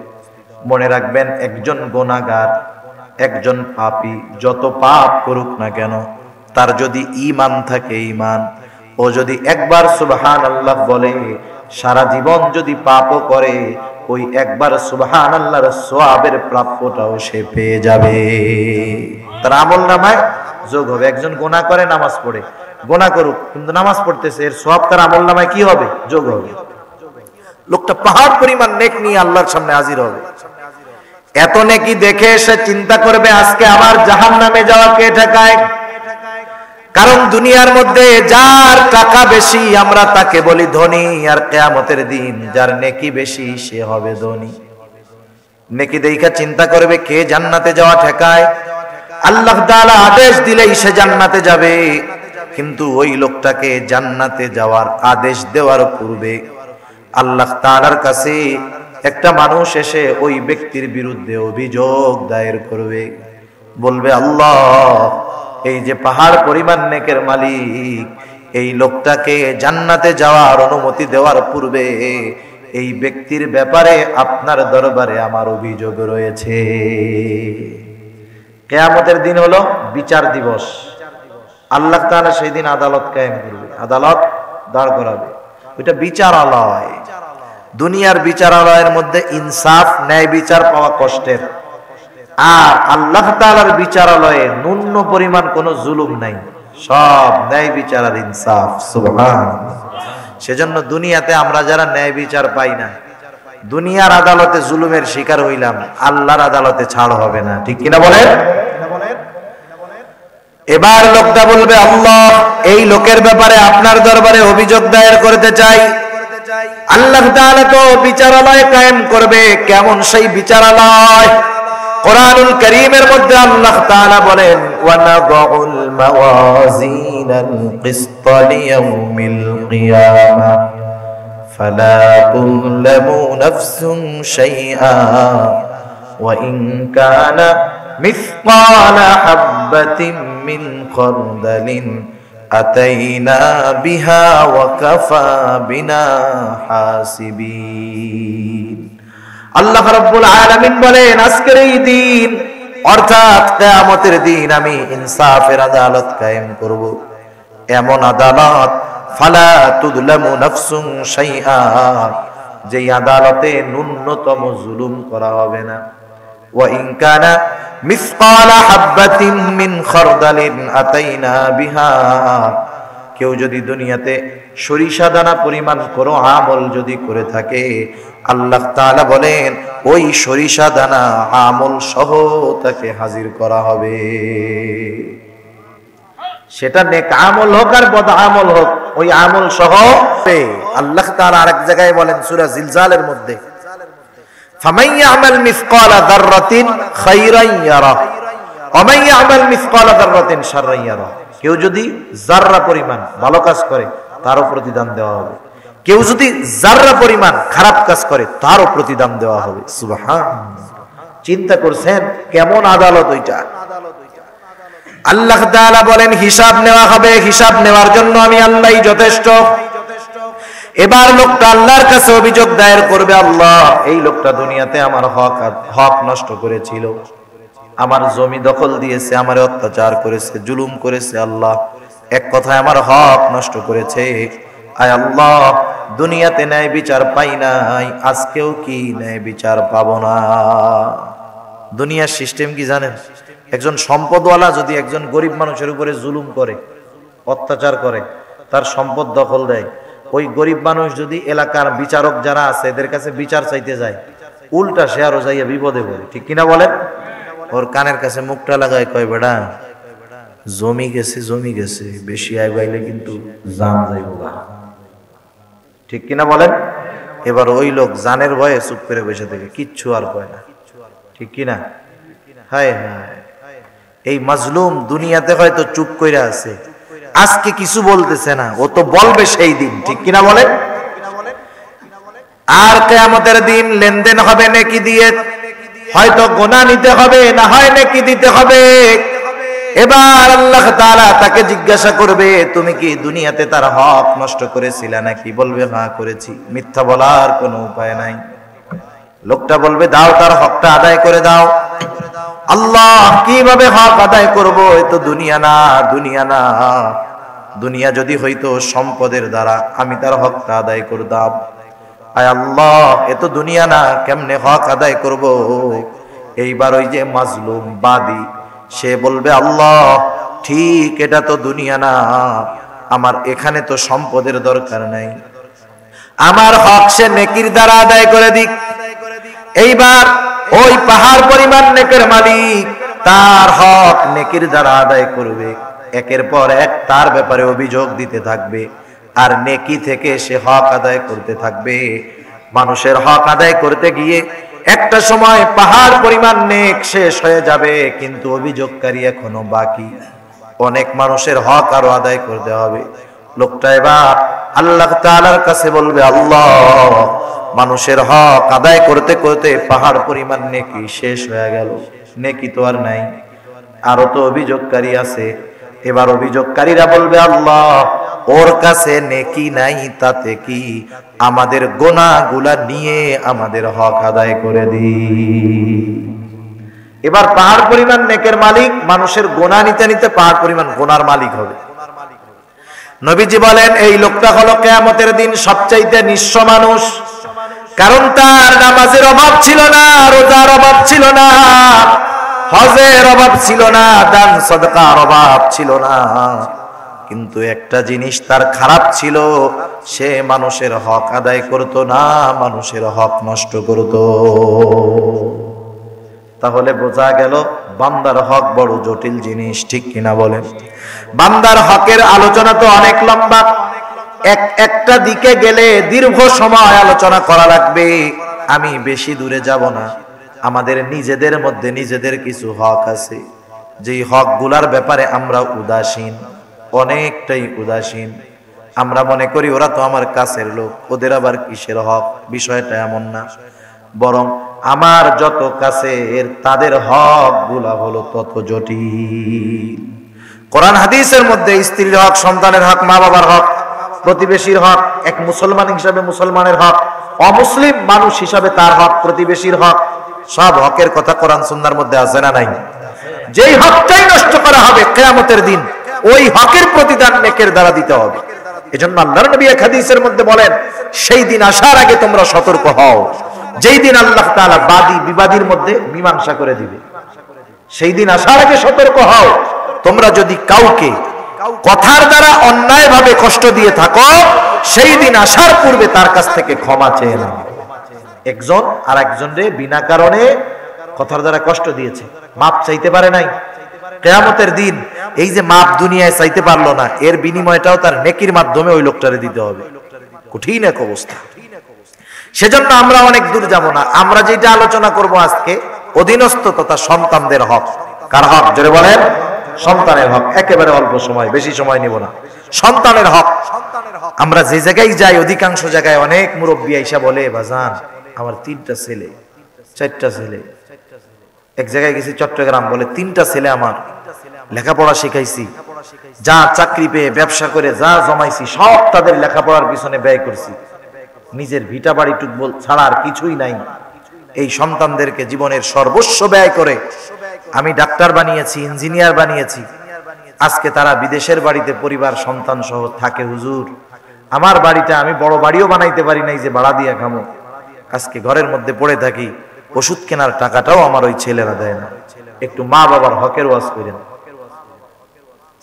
মনে রাখবেন, একজন গুনাহগার, একজন পাপী যত পাপ করুক না কেন, তার যদি ঈমান থাকে, ঈমান, ও যদি একবার সুবহানাল্লাহ বলে, সারা জীবন যদি পাপও করে, ওই একবার সুবহানাল্লাহর সওয়াবের প্রাপ্যটাও সে পেয়ে যাবে। তার আমলনামায় যোগ হবে। একজন গুনাহ করে, নামাজ পড়ে, গুনাহ করুক কিন্তু নামাজ পড়তেছে, এর সওয়াব তার আমলনামায় কি হবে? যোগ হবে। লোকটা পাহাড় পরিমাণ নেক নিয়ে আল্লাহর সামনে হাজির হবে। এত নেকি দেখে সে চিন্তা করবে, আজকে আমার জাহান্নামে যাওয়া কে ঠেকায়? কারণ দুনিয়ার মধ্যে যার টাকা বেশি আমরা তাকে বলি ধনী, আর কিয়ামতের দিন যার নেকি বেশি সে হবে ধনী। নেকি দেখা চিন্তা করবে কে জান্নাতে যাওয়া ঠেকায়। আল্লাহ তাআলা আদেশ দিলেই সে জান্নাতে যাবে। কিন্তু ওই লোকটাকে জান্নাতে যাওয়ার আদেশ দেওয়ার পূর্বে আল্লাহ তাআলার কাছে একটা মানুষ এসে ওই ব্যক্তির বিরুদ্ধে অভিযোগ দায়ের করবে, বলবে, আল্লাহ, এই যে পাহাড় পরিমাণ নেকের মালিক, এই লোকটাকে জান্নাতে যাওয়ার অনুমতি দেওয়ার পূর্বে এই ব্যক্তির ব্যাপারে আপনার দরবারে আমার অভিযোগ রয়েছে। কিয়ামতের দিন হলো বিচার দিবস। আল্লাহ তাআলা সেই দিন আদালত কায়েম করবে, আদালত দাঁড় করাবে। ওইটা বিচারালয়। দুনিয়ার বিচারালয়ের মধ্যে ইনসাফ, ন্যায় বিচার পাওয়া কষ্টের। আর আল্লাহ তাআলার বিচারালয়ে ন্যূন পরিমাণ কোনো জুলুম নাই, সব ন্যায় বিচার আর ইনসাফ। সুবহানাল্লাহ। সেজন্য দুনিয়াতে আমরা যারা ন্যায় বিচার পাই না, দুনিয়ার আদালতে জুলুমের শিকার হইলাম, আল্লাহর আদালতে ছাড় হবে না। ঠিক কিনা বলেন? এবার লোকটা বলবে, আল্লাহ এই লোকের ব্যাপারে আপনার দরবারে অভিযোগ দায়ের করতে চাই। আল্লাহ তাআলা তো বিচারালয় কায়েম করবে, কেমন সেই বিচারালয়? কোরআনুল কারীমের মধ্যে আল্লাহ তাআলা বলেন, ওয়া নাযাউল মাওয়াজিনাল কিসতা লিয়াউমিল কিয়ামাহ ফালা তুযলামু নাফসুন শাইআ ওয়া ইন কানা মিসকালা হাববাতিন মিন খারদালিন আতাইনা বিহা ওয়া কাফা বিনা হাসিবিন। আল্লাহ রাব্বুল আলামিন বলেন, আজকের এই দিন অর্থাৎ কিয়ামতের দিন আমি ইনসাফের আদালত কায়েম করব, এমন আদালত ফালা তুযলামু নাফসুন শাইআ, যেই আদালতে ন্যূনতম জুলুম করা হবে না। ওয়া ইন কানা মিসকালা হাববাতিন মিন খারদালিন আতাইনা বিহা, কেউ যদি দুনিয়াতে সরিষা দানা পরিমাণ কোনো আমল যদি করে থাকে, আল্লাহ তাআলা বলেন ওই সরিষা দানা আমল সহ তাকে হাজির করা হবে। সেটা নেক আমল হোক আর বদ আমল হোক, ওই আমল সহ। আল্লাহ তাআলা আরেক জায়গায় বলেন সূরা জিলজালের মধ্যে, ফামান ইয়ামাল মিসকালা যাররাতিন খায়রান ইয়ারা ওয়া মান ইয়ামাল মিসকালা যাররাতিন শাররান ইয়ারা, কেউ যদি যাররা পরিমাণ ভালো কাজ করে তারও প্রতিদান দেওয়া হবে, কেউ যদি যাররা পরিমাণ খারাপ কাজ করে তারও প্রতিদান দেওয়া হবে। সুবহানাল্লাহ। চিন্তা করছেন কেমন আদালত ওইটা? আল্লাহ তাআলা বলেন হিসাব নেওয়া হবে, হিসাব নেওয়ার জন্য আমি আল্লাহই যথেষ্ট। এবার লোকটা আল্লাহর কাছে অভিযোগ দায়ের করবে, আল্লাহ এই লোকটা দুনিয়াতে আমার হক নষ্ট করেছিল, আমার জমি দখল দিয়েছে, আমার অত্যাচার করেছে, জুলুম করেছে, আল্লাহ এক কথায় আমার হক নষ্ট করেছে। আয় আল্লাহ দুনিয়াতে ন্যায় বিচার পাই নাই, আজকেও কি ন্যায় বিচার পাবো না? দুনিয়ার সিস্টেম কি জানেন? একজন সম্পদওয়ালা যদি একজন গরিব মানুষের উপরে জুলুম করে, অত্যাচার করে, তার সম্পদ দখল দেয়, ওই গরিব মানুষ যদি এলাকার বিচারক যারা আছে এদের কাছে বিচার চাইতে যায়, উল্টা সে আরো যাইয়া বিপদে পড়ে। ঠিক কিনা বলেন? ওর কানের কাছে মুখটা লাগায় কয়, বেটা জমি গেছে, বেশি আয় বাইলে কিন্তু জান যাইব। ঠিক কিনা বলেন? এবার ওই লোক জানের ভয়ে চুপ করে বসে থেকে কিচ্ছু আর কয় না। ঠিক কিনা? হায় হায়, এই মাজলুম দুনিয়াতে হয়তো চুপ কইরা আছে, আজকে কিছু বলতেছে না, ও তো বলবে সেই দিন। ঠিক কিনা বলেন? আর কিয়ামতের দিন লেনদেন হবে নেকি দিয়ে, হয়তো গুনাহ নিতে হবে, না হয় নেকি দিতে হবে। এবার আল্লাহ তাআলা তাকে জিজ্ঞাসা করবে, তুমি কি দুনিয়াতে তার হক নষ্ট করেছিলে নাকি? বলবে হ্যাঁ করেছি। মিথ্যা বলার কোনো উপায় নাই। লোকটা বলবে দাও, তার হকটা আদায় করে দাও। আল্লাহ কিভাবে হক আদায় করব? এ তো দুনিয়া না, দুনিয়া না। দুনিয়া যদি হইতো সম্পদের দ্বারা আমি তার হকটা আদায় করতাম। আয় আল্লাহ এ তো দুনিয়া না, কেমনে হক আদায় করব? এইবার ওই যে মাজলুম বাদী সে বলবে, আল্লাহ ঠিক এটা তো দুনিয়া না, আমার এখানে তো সম্পদের দরকার নাই, আমার হক সে নেকির দ্বারা আদায় করে দিক। এইবার ওই পাহাড় পরিমাণ নেকের মালিক তার হক নেকির দ্বারা আদায় করবে, একের পর এক তার ব্যাপারে অভিযোগ দিতে থাকবে, আর নেকি থেকে সে হক আদায় করতে থাকবে। মানুষের হক আদায় করতে গিয়ে একটা সময় পাহাড় পরিমাণ নেক শেষ হয়ে যাবে, কিন্তু অভিযোগকারী এখনো বাকি, অনেক মানুষের হক আরো আদায় করতে হবে। লোকটা এবার আল্লাহ তাআলার কাছে বলবে, আল্লাহ মানুষের হক আদায় করতে করতে পাহাড় পরিমাণ নেকি শেষ হয়ে গেল, নেকি তো আর নাই, আরো তো অভিযোগকারী আছে। এবার অভিযোগকারীরা বলবে, আল্লাহ ওর কাছে নেকি নাই, তাতে কি, আমাদের গুনাহগুলা নিয়ে আমাদের হক আদায় করে দি। এবার পাহাড় পরিমাণ নেকের মালিক মানুষের গুনাহ নিতে নিতে পাহাড় পরিমাণ গুনার মালিক হবে। নবীজি বলেন এই লোকটা হলো কিয়ামতের দিন সবচাইতে নিঃস্ব মানুষ, কারণ তার নামাজের অভাব ছিল না, রোজার অভাব ছিল না, হজের অভাব ছিল না, দান সদকার অভাব ছিল না, কিন্তু একটা জিনিস তার খারাপ ছিল, সে মানুষের হক আদায় করত না, মানুষের হক নষ্ট করত। তাহলে বোঝা গেল বান্দার হক বড় জটিল জিনিস, ঠিক কিনা বলেন? বান্দার হকের আলোচনা তো অনেক লম্বা, একটা দিকে গেলে দীর্ঘ সময় আলোচনা করা লাগবে। আমি বেশি দূরে যাব না। আমাদের নিজেদের মধ্যে নিজেদের কিছু হক আছে, যেই হকগুলার ব্যাপারে আমরা উদাসীন, অনেকটাই উদাসীন। আমরা মনে করি ওরা তো আমার কাছের লোক, ওদের আবার কিসের হক। বিষয়টা এমন না, বরং আমার যত কাছের তাদের হক গুলা হলো তত জটিল। কোরআন হাদিসের মধ্যে স্ত্রীর হক, সন্তানের হক, মা বাবার হক, প্রতিবেশীর হক, এক মুসলমান হিসাবে মুসলমানের হক, অমুসলিম মানুষ হিসাবে তার হক, প্রতিবেশীর হক, সব হকের কথা কোরআন সুন্নাহর মধ্যে আছে না নাই? যেই হকটাই নষ্ট করা হবে কিয়ামতের দিন, ওই হকের প্রতিদান নেকের দ্বারা দিতে হবে। এজন্য আল্লাহর নবী এক হাদিসের মধ্যে বলেন, সেই দিন আসার আগে তোমরা সতর্ক হও, যেই দিন আল্লাহ তাআলা বাদী বিবাদীর মধ্যে মীমাংসা করে দিবে। সেই দিন আসার আগে সতর্ক হও। তোমরা যদি কাউকে কথার দ্বারা অন্যায়ভাবে কষ্ট দিয়ে থাকো, সেই দিন আসার পূর্বে তার কাছ থেকে ক্ষমা চেয়ে নাও। একজন আর একজনকে বিনা কারণে কথার দ্বারা কষ্ট দিয়েছে, মাপ চাইতে পারে নাই, কিয়ামতের দিন এই যে মাপ দুনিয়ায় চাইতে পারলো না, এর বিনিময়টাও তার নেকির মাধ্যমে ওই লোকটারে দিতে হবে। কঠিন এক অবস্থা। সেজন্য আমরা অনেক দূর যাব না। আমরা যেটা আলোচনা করব আজকে, অধীনস্থ তথা সন্তানদের হক। কার হক? জোরে বলেন। সন্তানের হক। একেবারে অল্প সময়, বেশি সময় নিব না। সন্তানের হক। আমরা যে জায়গায় যাই, অধিকাংশ জায়গায় অনেক মুরব্বী আইসা বলে, বাজান আমার 3টা ছেলে, 4টা ছেলে। এক জায়গায় গেছি চট্টগ্রাম, বলে 3টা ছেলে আমার, লেখাপড়া শিখাইছি, যা চাকরি পেয়ে ব্যবসা করে যা জমাইছি সব তাদের লেখাপড়ার পিছনে ব্যয় করছি, নিজের ভিটা বাড়ি টুকবল ছাড়া আর কিছুই নাই। এই সন্তানদেরকে জীবনের সর্বস্ব ব্যয় করে আমি ডাক্তার বানিয়েছি, ইঞ্জিনিয়ার বানিয়েছি। আজকে তারা বিদেশের বাড়িতে পরিবার সন্তান সহ থাকে। হুজুর, আমার বাড়িটা আমি বড় বাড়িও বানাইতে পারি নাই যে ভাড়া দিয়ে খামো। আজকে ঘরের মধ্যে পড়ে থাকি, ওষুধ কেনার টাকাটাও আমার ওই ছেলেরা দেয় না। একটু মা বাবার হকের ওয়াজ করেন।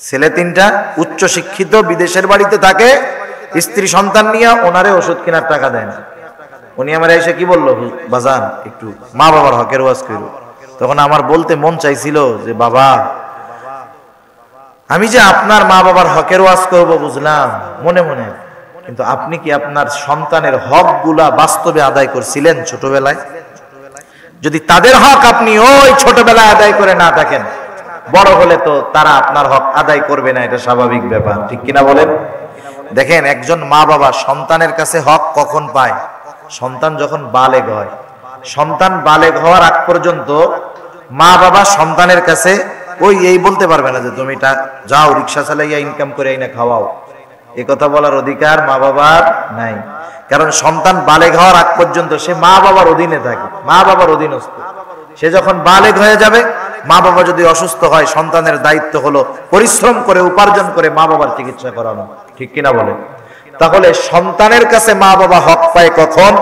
ছেলে 3টা উচ্চ শিক্ষিত, বিদেশের বাড়িতে থাকে, স্ত্রী সন্তান নিয়ে ওনারে ওষুধ কেনার টাকা দেয় না। উনি আমার এসে কি বললো, বাজান একটু মা বাবার হকের ওয়াজ করো। তখন আমার বলতে মন চাইছিল যে বাবা, আমি যে আপনার মা বাবার হকের ওয়াজ করব বুঝলাম মনে মনে, কিন্তু আপনি কি আপনার সন্তানের হক গুলা বাস্তবে আদায় করছিলেন ছোটবেলায়? যদি তাদের হক আপনি ওই ছোটবেলায় আদায় করে না থাকেন, বড় হলে তো তারা আপনার হক আদায় করবে না, এটা স্বাভাবিক ব্যাপার, ঠিক কিনা বলেন? দেখেন, একজন মা বাবা সন্তানের কাছে হক কখন পায়? সন্তান যখন বালেগ হয়। সন্তান বালেগ হওয়ার আগ পর্যন্ত মা বাবা সন্তানের কাছে ওই এই বলতে পারবে না যে তুমি যাও রিক্সা চালাইয়া ইনকাম করে আইনা খাওয়াও। এই কথা বলার অধিকার মা বাবার নাই। কারণ সন্তান বালেগ হওয়ার আগ পর্যন্ত সে মা বাবার অধীনে থাকে, মা বাবার অধীনস্থ। সে যখন বালেগ হয়ে যাবে, মা বাবা যদি অসুস্থ হয়, সন্তানের দায়িত্ব হলো পরিশ্রম করে উপার্জন করে মা বাবার চিকিৎসা করানো, ঠিক কিনা বলে? তাহলে সন্তানের কাছে মা বাবা হক পায় কখন?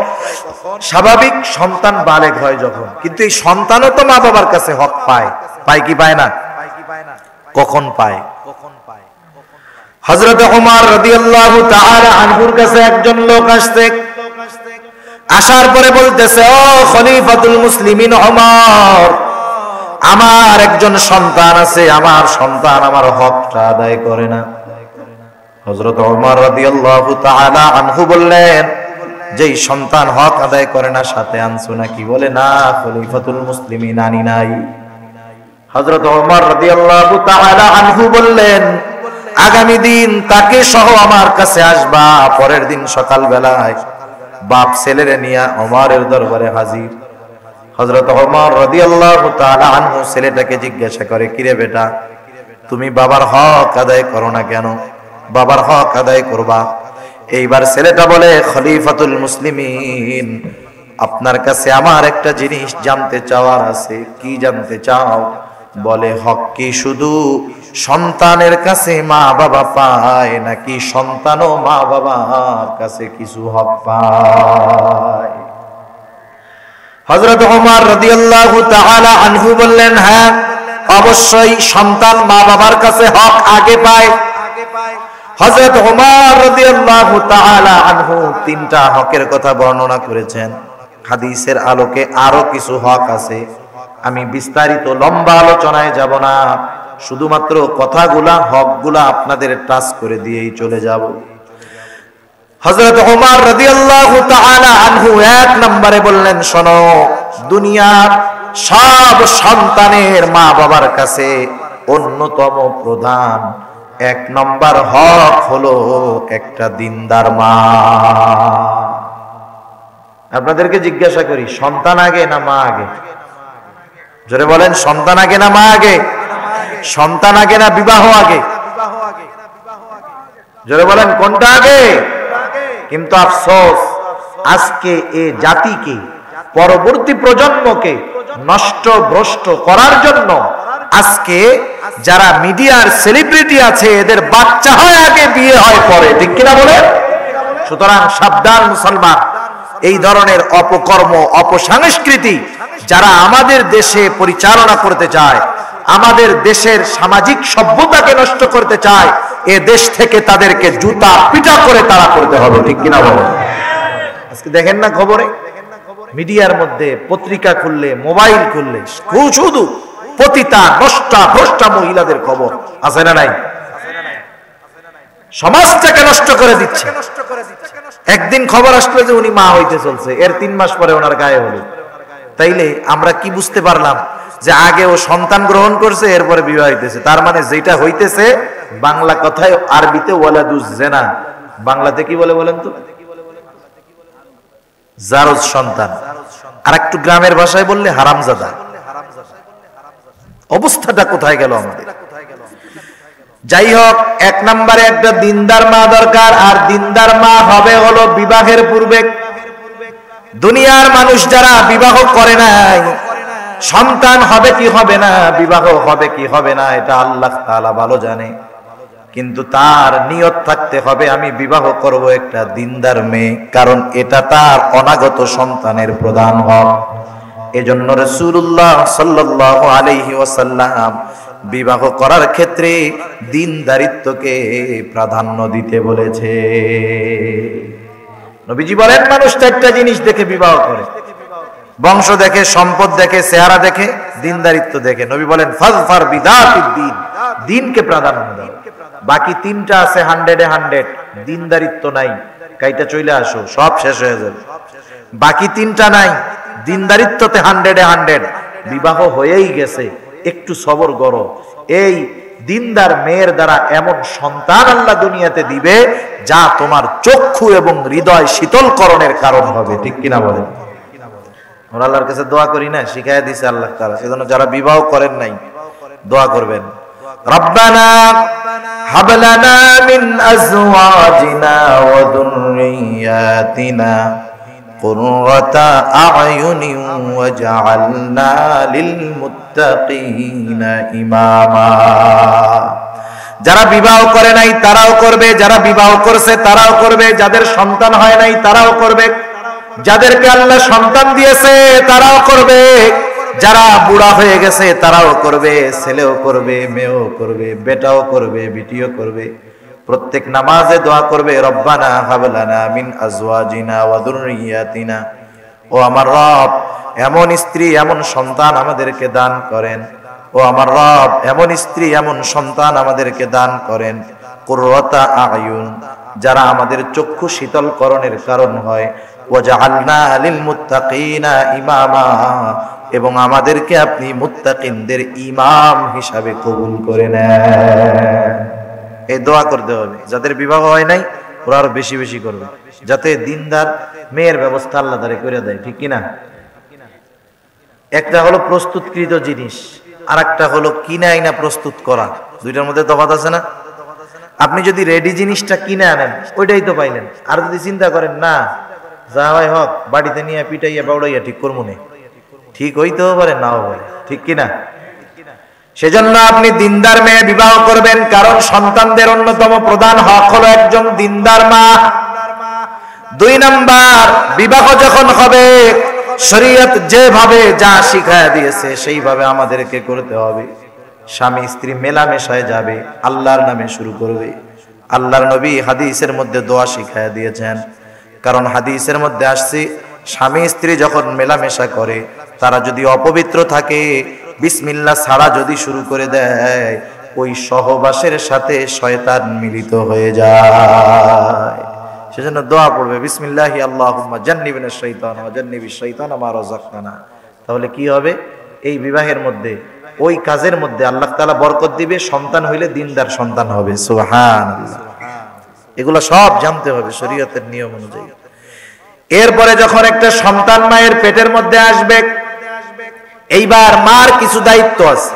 স্বাভাবিক, সন্তান বালেগ হয় যখন। কিন্তু এই সন্তানও তো মা বাবার কাছে হক পায়, পায় কি পায় না? কখন পায়? হযরত ওমর রাদিয়াল্লাহু তাআলা আনহুর কাছে একজন লোক আসছে। আসার পরে বলতেছে, ও খলিফাতুল মুসলিমিন ওমর, আমার একজন সন্তান আছে, আমার সন্তান আমার হকটা আদায় করে না। হযরত ওমর রাদিয়াল্লাহু তাআলা আনহু বললেন, যেই সন্তান হক আদায় করে না সাথে আনছো নাকি? বলে না, খলিফাতুল মুসলিমিন আনি নাই। হযরত ওমর রাদিয়াল্লাহু তাআলা আনহু বললেন, আগামী দিন তাকে সহ আমার কাছে আসবা। পরের দিন সকাল বেলায় বাপ ছেলেরে নিয়ে ওমরের দরবারে হাজির। হযরত ওমর রাদিয়াল্লাহু তাআলা আনহু ছেলেটাকে জিজ্ঞাসা করে, কিরে বেটা, তুমি বাবার হক আদায় করো না কেন? বাবার হক আদায় করবা। এইবার ছেলেটা বলে, খলিফাতুল মুসলিমিন, আপনার কাছে আমার একটা জিনিস জানতে চাওয়ার আছে। কি জানতে চাও? বলে, হক কি শুধু সন্তানের কাছে মা বাবা পায় নাকি সন্তানও মা বাবার কাছে কিছু হক পায়? হযরত ওমর রাদিয়াল্লাহু তাআলা আনহু বললেন, হ্যাঁ অবশ্যই সন্তান মা বাবার কাছে হক আগে পায়। হযরত ওমর রাদিয়াল্লাহু তাআলা আনহু তিনটা হকের কথা বর্ণনা করেছেন। হাদিসের আলোকে আরো কিছু হক আছে, আমি বিস্তারিত লম্বা আলোচনায় যাব না, শুধুমাত্র কথাগুলা হকগুলা আপনাদের টাচ করে দিয়েই চলে যাব। হযরত ওমর রাদিয়াল্লাহু তাআলা আনহু এক নম্বরে বললেন, শোনো, দুনিয়ার সব সন্তানের মা বাবার কাছে অন্যতম প্রধান এক নম্বর হক হলো একটা দিনদার মা। আপনাদেরকে জিজ্ঞাসা করি, সন্তান আগে না মা আগে? জোরে বলেন, সন্তান আগে না মা আগে? সন্তান আগে না বিবাহ আগে? জোরে বলেন, কোনটা আগে? কিন্তু আফসোস, আজকে এ জাতিকে, পরবর্তী প্রজন্মকে নষ্ট ভ্রষ্ট করার জন্য আজকে যারা মিডিয়ার সেলিব্রিটি আছে এদের বাচ্চা হয় আগে, বিয়ে হয় পরে, ঠিক কিনা বলে? সুতরাং সাবধান মুসলমান, এই ধরনের অপকর্ম, অপসংস্কৃতি যারা আমাদের দেশে পরিচালনা করতে চায়, আমাদের দেশের সামাজিক সভ্যতাকে নষ্ট করতে চায়, এ দেশ থেকে তাদেরকে জুতা পিটা করে তাড়া করতে হবে, ঠিক কিনা বলে? আজকে দেখেন না খবরে, মিডিয়ার মধ্যে পত্রিকা খুললে, মোবাইল খুললে শুধু পতিতা নষ্টা ভ্রষ্টা মহিলাদের খবর আছে না নাই? সমাজটাকে নষ্ট করে দিচ্ছে। একদিন খবর আসলো যে উনি মা হইতে চলছে, এর 3 মাস পরে ওনার গায়ে হলো। তাইলে আমরা কি বুঝতে পারলাম? যে আগে ও সন্তান গ্রহণ করছে, এরপরে বিবাহ হইতেছে। তার মানে যেটা হইতেছে, বাংলা কথায় আরবিতে ওয়ালাদুজ জিনা, বাংলাতে কি বলে বলেন তো? জারজ সন্তান। আর একটু গ্রামের ভাষায় বললে হারামজাদা। অবস্থাটা কোথায় গেল আমাদের? যাই হোক, এক নম্বরে একটা দিনদার মা দরকার, আর দিনদার মা হবে হলো বিবাহের পূর্বে। দুনিয়ার মানুষ যারা বিবাহ করে নাই, সন্তান হবে কি হবে না, বিবাহ হবে কি হবে না, এটা আল্লাহ তাআলা ভালো জানে। কিন্তু তার নিয়ত থাকতে হবে, আমি বিবাহ করব একটা দিনদার মেয়ে, কারণ এটা তার অনাগত সন্তানের প্রধান হক। এজন্য রাসূলুল্লাহ সাল্লাল্লাহু আলাইহি ওয়াসাল্লাম বিবাহ করার ক্ষেত্রে দিনদারিত্বকে প্রাধান্য দিতে বলেছে। নবীজি বলেন, মানুষ 4টা জিনিস দেখে বিবাহ করে, বংশ দেখে, সম্পদ দেখে, চেহারা দেখে, দিনদারিত্ব দেখে। নবী বলেন, ফাজফার বিদাতিদ দ্বীন, দ্বীনকে প্রাধান্য দাও। বাকি 3টা আছে 100-এ 100, দিনদারিত্ব নাই, কাইটা চলে আসো, সব শেষ হয়ে যাবে। বাকি 3টা নাই, দিনদারিত্বতে 100-এ 100, বিবাহ হয়েই গেছে, একটু সবর করো। এই দিনদার মেয়ের দ্বারা এমন সন্তান আল্লাহ দুনিয়াতে দিবে যা তোমার চক্ষু এবং হৃদয় শীতলকরণের কারণ হবে, ঠিক কিনা বলেন? আমরা আল্লাহর কাছে দোয়া করি না, শিখাইয়া দিয়েছে আল্লাহ তাআলা। সেজন্য যারা বিবাহ করেন নাই, দোয়া করবেন, রব্বানা হাব লানা মিন আজওয়াজিনা ওয়া যুররিয়াতিনা কুররাতা আ'য়ুনিন ওয়াজআলনা লিল মুত্তাকিনা ইমামা। যারা বিবাহ করে নাই তারাও করবে, যারা বিবাহ করছে তারাও করবে, যাদের সন্তান হয় নাই তারাও করবে, যাদেরকে আল্লাহ সন্তান দিয়েছে তারাও করবে, যারা বুড়া হয়ে গেছে তারাও করবে, ছেলেও করবে, মেয়েও করবে, বেটাও করবে, বিটিও করবে। প্রত্যেক নামাজে দোয়া করবে, রব্বানা হাব লানা মিন আজওয়াজিনা ওয়া যুররিয়াতিনা, ও আমার রব, এমন স্ত্রী এমন সন্তান আমাদেরকে দান করেন। ও আমার রব, এমন স্ত্রী এমন সন্তান আমাদেরকে দান করেন। কুররাতা আ'য়ুন, যারা আমাদের চক্ষু শীতলকরণের কারণ হয়। ওয়াজআলনা লিল মুত্তাকিনা ইমামা, এবং আমাদেরকে আপনি মুত্তাকিনদের ইমাম হিসাবে কবুল করে নেন। এই দোয়া করতে হবে। যাদের বিবাহ হয় নাই ওরা আরো বেশি বেশি করবে, যাতে দিনদার মেয়ের ব্যবস্থা আল্লাহ তাআলা করে দেয়, ঠিক কিনা? একটা হলো প্রস্তুতকৃত জিনিস, আর একটা হলো কিনে আইনা প্রস্তুত করা। দুইটার মধ্যে তফাৎ আছে না? আপনি যদি রেডি জিনিসটা কিনে আনেন, ওইটাই তো পাইলেন। আর যদি চিন্তা করেন না, যা হয় হোক, বাড়িতে নিয়ে পিটাইয়া বাউড়াইয়া ঠিক করবো না, ঠিক হইতেও পারে, নাও পারে, ঠিক কিনা? সেজন্য আপনি দিনদার মেয়ে বিবাহ করবেন, কারণ সন্তানদের অন্যতম প্রধান হক হলো একজন দিনদার মা। 2 নাম্বার, বিবাহ যখন হবে শরীয়ত যেভাবে যা শিখায়া দিয়েছে সেইভাবে আমাদেরকে করতে হবে। স্বামী স্ত্রী মেলামেশায় যাবে, আল্লাহর নামে শুরু করবে। আল্লাহর নবী হাদিসের মধ্যে দোয়া শিখায়া দিয়েছেন, কারণ হাদিসের মধ্যে আসছে স্বামী স্ত্রী যখন মেলামেশা করে তারা যদি অপবিত্র থাকে, বিসমিল্লাহ ছাড়া যদি শুরু করে দেয়, ওই সহবাসের সাথে শয়তান মিলিত হয়ে যায়। সেজন্য দোয়া পড়বে, বিসমিল্লাহি আল্লাহুম্মা জান্নিবিনাশ শাইতান ওয়া জান্নিবিশ শাইতানা মা রাযাকতানা। তাহলে কি হবে? এই বিবাহের মধ্যে, ওই কাজের মধ্যে আল্লাহ তাআলা বরকত দিবে। সন্তান হইলে দিনদার সন্তান হবে। সুবহানাল্লাহ। এগুলো সব জানতে হবে শরীয়তের নিয়ম অনুযায়ী। এরপরে যখন একটা সন্তান মায়ের পেটের মধ্যে আসবে, এইবার মার কিছু দায়িত্ব আছে।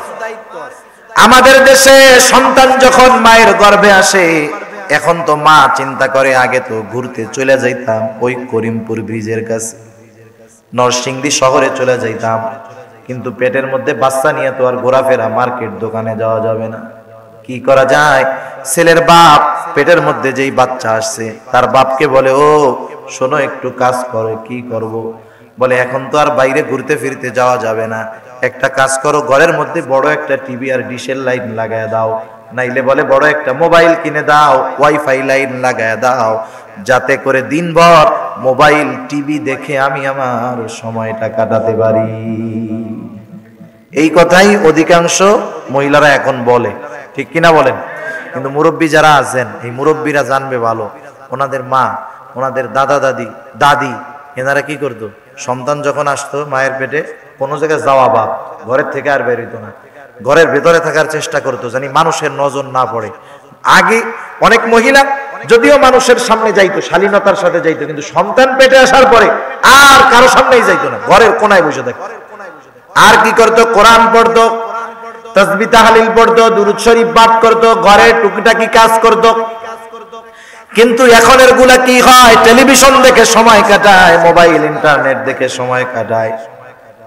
আমাদের দেশে সন্তান যখন মায়ের গর্ভে আসে, এখন তো মা চিন্তা করে, আগে তো ঘুরতে চলে যাইতাম ওই করিমপুর ব্রিজের কাছে, নরসিংদী শহরে চলে যাইতাম, কিন্তু পেটের মধ্যে বাচ্চা নিয়ে তো আর ঘোরাফেরা, মার্কেট দোকানে যাওয়া যাবে না। কি করা যায়? ছেলের বাপ পেটের মধ্যে যেই বাচ্চা আসছে তার বাপকে বলে, ও শোনো, একটু কাজ করো। কি করব? বলে, এখন তো আর বাইরে ঘুরতে ফিরতে যাওয়া যাবে না, একটা কাজ করো, ঘরের মধ্যে বড় একটা টিভি আর ডিশের লাইন লাগায় দাও, নাইলে বলে বড় একটা মোবাইল কিনে দাও, ওয়াইফাই লাইন লাগায় দাও, যাতে করে দিনভর মোবাইল টিভি দেখে আমি আমার সময়টা কাটাতে পারি। এই কথাই অধিকাংশ মহিলারা এখন বলে, ঠিক কিনা বলেন? কিন্তু মুরব্বী যারা আছেন, এই মুরব্বীরা জানবে ভালো, ওনাদের মা, ওনাদের দাদা দাদি এনারা কি করতো? সন্তান যখন আসতো মায়ের পেটে, কোনো জায়গায় যাওয়া বাপ, ঘরের থেকে আর বের হইতো না, ঘরের ভেতরে থাকার চেষ্টা করতো, জানি মানুষের নজর না পড়ে। আগে অনেক মহিলা যদিও মানুষের সামনে যাইতো, শালীনতার সাথে যাইতো, কিন্তু সন্তান পেটে আসার পরে আর কারো সামনেই যাইতো না, ঘরের কোনায় বসে থাকতো। আর কি করতো? কোরআন পড়তো, তাসবিহ তাহলিল পড়তো, দুরূদ শরীফ পাঠ করতো, ঘরে টুকিটাকি কাজ করতো। কিন্তু এখনের গুলা কি হয়? টেলিভিশন দেখে সময় কাটায়, মোবাইল ইন্টারনেট দেখে সময় কাটায়।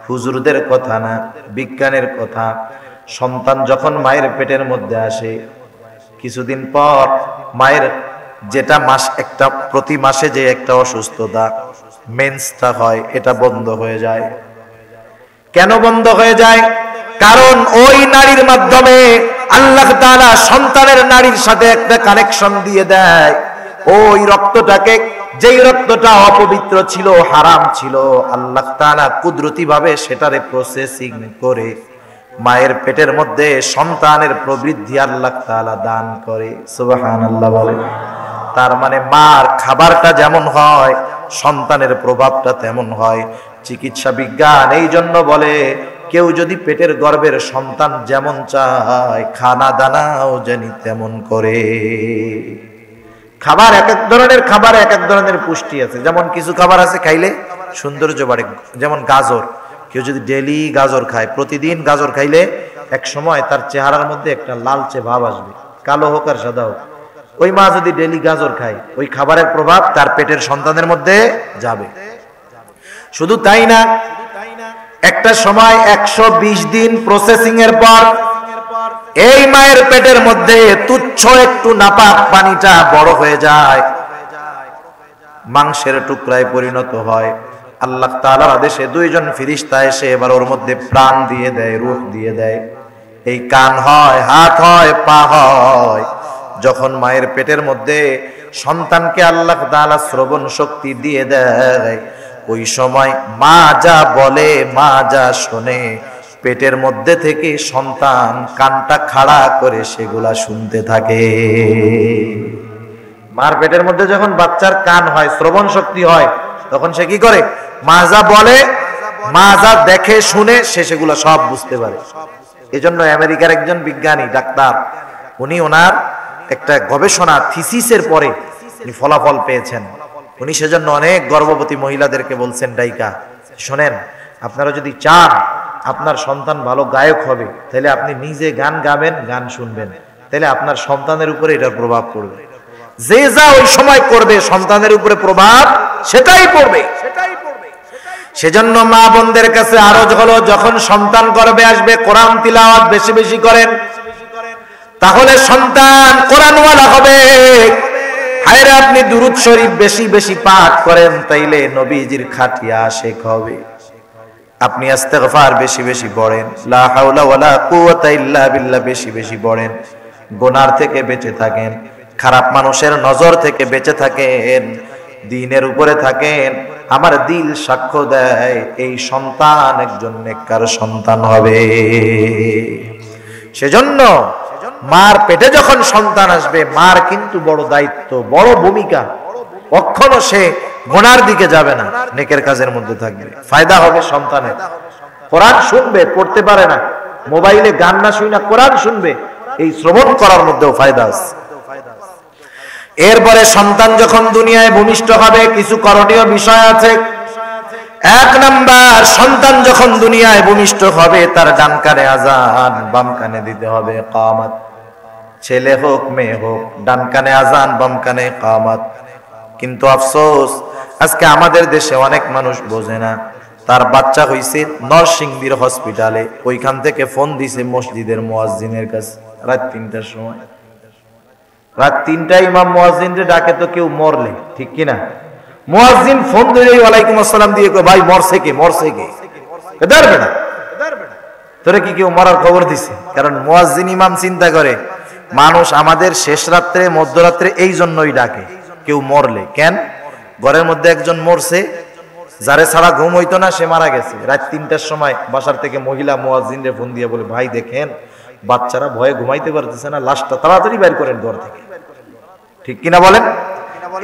হুজুরদের কথা না, বিজ্ঞানের কথা। সন্তান যখন মায়ের পেটের মধ্যে আসে, কিছুদিন পর মায়ের যেটা একটা প্রতি মাসে যে একটা অসুস্থতা মেন্সটা হয়, এটা বন্ধ হয়ে যায়। কেন বন্ধ হয়ে যায়? কারণ ওই নারীর মাধ্যমে আল্লাহ তাআলা সন্তানের নারীর সাথে একটা কানেকশন দিয়ে দেয়। ওই রক্তটাকে, যেই রক্তটা অপবিত্র ছিল, হারাম ছিল, আল্লাহ তাআলা কুদরতি ভাবে সেটারে প্রসেসিং করে মায়ের পেটের মধ্যে সন্তানের প্রবৃদ্ধি আল্লাহ তাআলা দান করে। সুবহানাল্লাহ বলে। তার মানে মার খাবারটা যেমন হয়, সন্তানের প্রভাবটা তেমন হয়। চিকিৎসা বিজ্ঞান এই জন্য বলে, কেউ যদি পেটের গর্ভের সন্তান যেমন চায়, খানা দানাও জানি তেমন করে। খাবার এক এক ধরনের, খাবার এক এক ধরনের পুষ্টি আছে। যেমন কিছু খাবার আছে খাইলে সৌন্দর্য বাড়ে, যেমন গাজর। কেউ যদি ডেলি গাজর খায়, প্রতিদিন গাজর খাইলে এক সময় তার চেহারার মধ্যে একটা লালচে ভাব আসবে, কালো হোক আর সাদা হোক। ওই মা যদি ডেলি গাজর খায়, ওই খাবারের প্রভাব তার পেটের সন্তানের মধ্যে যাবে। শুধু তাই না, একটা সময় 120 দিন প্রসেসিং এর পর এই মায়ের পেটের মধ্যে তুচ্ছ একটু নাপাক পানিটা বড় হয়ে যায়, মাংসের টুকরায় পরিণত হয়। আল্লাহ তাআলার আদেশে 2 জন ফেরেশতা এসে এবার ওর মধ্যে প্রাণ দিয়ে দেয়, রূহ দিয়ে দেয়। এই কান হয়, হাত হয়, পা হয়। যখন মায়ের পেটের মধ্যে সন্তানকে আল্লাহ তাআলা শ্রবণ শক্তি দিয়ে দেয়, ওই সময় মা যা বলে, মা যা শোনে, পেটের মধ্যে থেকে সন্তান কানটা খাড়া করে সেগুলা শুনতে থাকে। মার পেটের মধ্যে যখন বাচ্চার কান হয়, শ্রবণ শক্তি হয়, তখন সে কি করে? মা যা বলে, মা যা দেখে শুনে, সে সেগুলো সব বুঝতে পারে। এজন্য আমেরিকার একজন বিজ্ঞানী ডাক্তার, উনি ওনার একটা গবেষণা থিসিসের পরে উনি ফলাফল পেয়েছেন। উনি সেজন্য অনেক গর্ভবতী মহিলাদেরকে বলছেন, ডাইকা শোনেন, আপনারা যদি চান আপনার সন্তান ভালো গায়ক হবে, তাহলে আপনি নিজে গান গাবেন, গান শুনবেন, তাহলে আপনার সন্তানের উপরে এটার প্রভাব পড়বে। যে যা ওই সময় করবে, সন্তানের উপরে প্রভাব সেটাই পড়বে। সেজন্য মা বোনদের কাছে আরজ হলো, যখন সন্তান গর্ভে আসবে কোরআন তিলাওয়াত বেশি বেশি করেন, তাহলে সন্তান কোরআনওয়ালা হবে। হায়রে আপনি দুরূদ শরীফ বেশি বেশি পাঠ করেন, তাইলে নবীজির খাটিয়া আশিক হবে। আপনি ইস্তিগফার বেশি বেশি পড়েন, লা হাওলা ওয়ালা কুওয়াতা ইল্লা বিল্লাহ বেশি বেশি পড়েন, গুনার থেকে বেঁচে থাকেন, খারাপ মানুষের নজর থেকে বেঁচে থাকেন, দ্বীনের উপরে থাকেন। আমার দিল সাক্ষ্য দেয় এই সন্তান একজন নেককার সন্তান হবে। সেজন্য মার পেটে যখন সন্তান আসবে, মার কিন্তু বড় দায়িত্ব, বড় ভূমিকা। কখনো সে গুনার দিকে যাবে না, নেকের কাজের মধ্যে থাকবে। ফায়দা হবে সন্তানের। কোরআন শুনবে, পড়তে পারে না, মোবাইলে গান না শুই না, কোরআন শুনবে, এই শ্রবণ করার মধ্যেও ফায়দা আছে। এরপরে সন্তান যখন দুনিয়ায় ভূমিষ্ঠ হবে, কিছু করণীয় বিষয় আছে। এক নাম্বার, সন্তান যখন দুনিয়ায় ভূমিষ্ঠ হবে, তার ডান কানে আযান, বাম কানে দিতে হবে ইকামত। ছেলে হোক মেয়ে হোক, ডান কানে আযান, বাম কানে ইকামত। কিন্তু আফসোস, আজকে আমাদের দেশে অনেক মানুষ বোঝে না। তার বাচ্চা হইছে নরসিংদীর হসপিটালে, ওইখান থেকে ফোন দিছে মসজিদের মুয়াজ্জিনের কাছে রাত ৩টার সময়। রাত ৩টায় ইমাম মুয়াজ্জিনকে ডাকে তো কেউ মরলে, ঠিক কিনা? মুয়াজ্জিন ফোন ধরে ওয়ালাইকুম আসসালাম দিয়ে কয়, ভাই মরছে কে, মরছে কে? ধরবে না, তোরে কি কেউ মরার খবর দিছে? কারণ মুয়াজ্জিন ইমাম চিন্তা করে মানুষ আমাদের শেষ রাত্রে মধ্যরাত্রে এই জন্যই ডাকে, কেউ মরলে। কেন? ঘরের মধ্যে একজন মরছে, যারে ছাড়া ঘুম হইতো না, সে মারা গেছে। রাত ৩টার সময় বাসার থেকে মহিলা মুয়াজ্জিনরে ফোন দিয়ে বলে, ভাই দেখেন বাচ্চারা ভয়ে ঘুমাইতে পারতেছে না, লাশটা তাড়াতাড়ি বের করেন ঘর থেকে। ঠিক কিনা বলেন?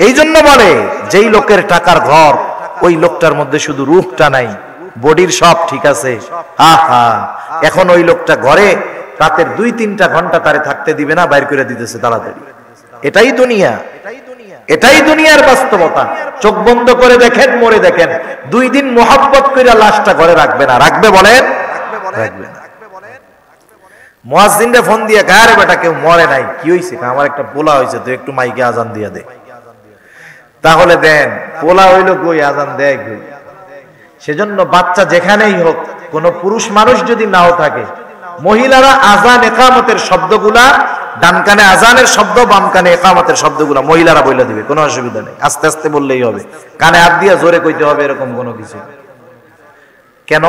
এই জন্য বলে, যেই লোকের টাকার ঘর, ওই লোকটার মধ্যে শুধু রূপটা নাই, বডির সব ঠিক আছে। আহা, এখন ওই লোকটা ঘরে রাতের ২-৩টা ঘন্টা তারে থাকতে দিবে না, বাইর করে দিতেছে তাড়াতাড়ি। এটাই দুনিয়া, এটাই দুনিয়ার বাস্তবতা। চোখ বন্ধ করে দেখেন, মরে দেখেন, ২ দিন মোহাব্বত করে লাশটা ঘরে রাখবে না। রাখবে বলেন? রাখবে না। মুয়াজ্জিনরে ফোন দিয়ে, গায়ে বেটা কেউ মরে নাই, কি হইছে? আমার একটা পোলা হইছে, তো একটু মাইকে আজান দিয়া দে। তাহলে দেন, পোলা হইল কই, আজান দেয় কই? সেজন্য বাচ্চা যেখানেই হোক, কোন পুরুষ মানুষ যদি নাও থাকে, মহিলারা আজান ইকামতের শব্দগুলা, ডান কানে আজানের শব্দ, বাম কানে ইকামতের শব্দগুলা মহিলারা বলে দিবে, কোনো অসুবিধা নেই। আস্তে আস্তে বললেই হবে, কানে হাত দিয়ে জোরে কইতে হবে এরকম কোনো কিছু। কেন?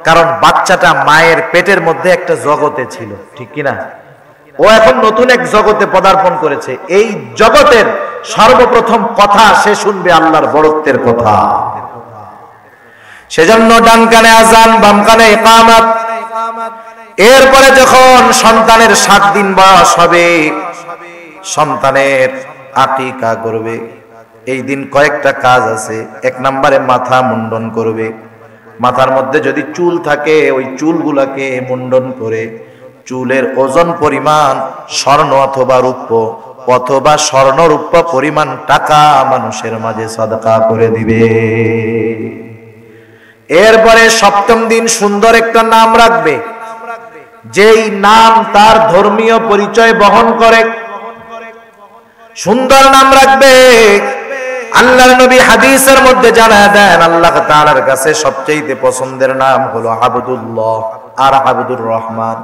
কারণ বাচ্চাটা মায়ের পেটের মধ্যে একটা জগতে ছিল, ঠিক কিনা? ও এখন নতুন এক জগতে পদার্পণ করেছে। এই জগতের সর্বপ্রথম কথা সে শুনবে আল্লাহর বড়ত্বের কথা। সেজন্য ডান কানে আজান, বাম কানে ইকামত। এরপরে যখন সন্তানের 7 দিন বয়স হবে, সন্তানের আকিকা করবে। এই দিন কয়েকটা কাজ আছে। 1 নম্বরে মাথা মুন্ডন করবে। মাথার মধ্যে যদি চুল থাকে, ওই চুলগুলাকে মুন্ডন করে চুলের ওজন পরিমাণ স্বর্ণ অথবা রূপ্য অথবা স্বর্ণরূপ্য পরিমাণ টাকা মানুষের মাঝে সাদকা করে দিবে। এরপরে 7ম দিন সুন্দর একটা নাম রাখবে, যেই নাম তার ধর্মীয় পরিচয় বহন করে। সুন্দর নাম রাখবে। আল্লাহর নবী হাদিসের মধ্যে জানায় দেন, আল্লাহ তাআলার কাছে সবচেয়ে পছন্দের নাম হলো আব্দুল্লাহ আর আব্দুর রহমান।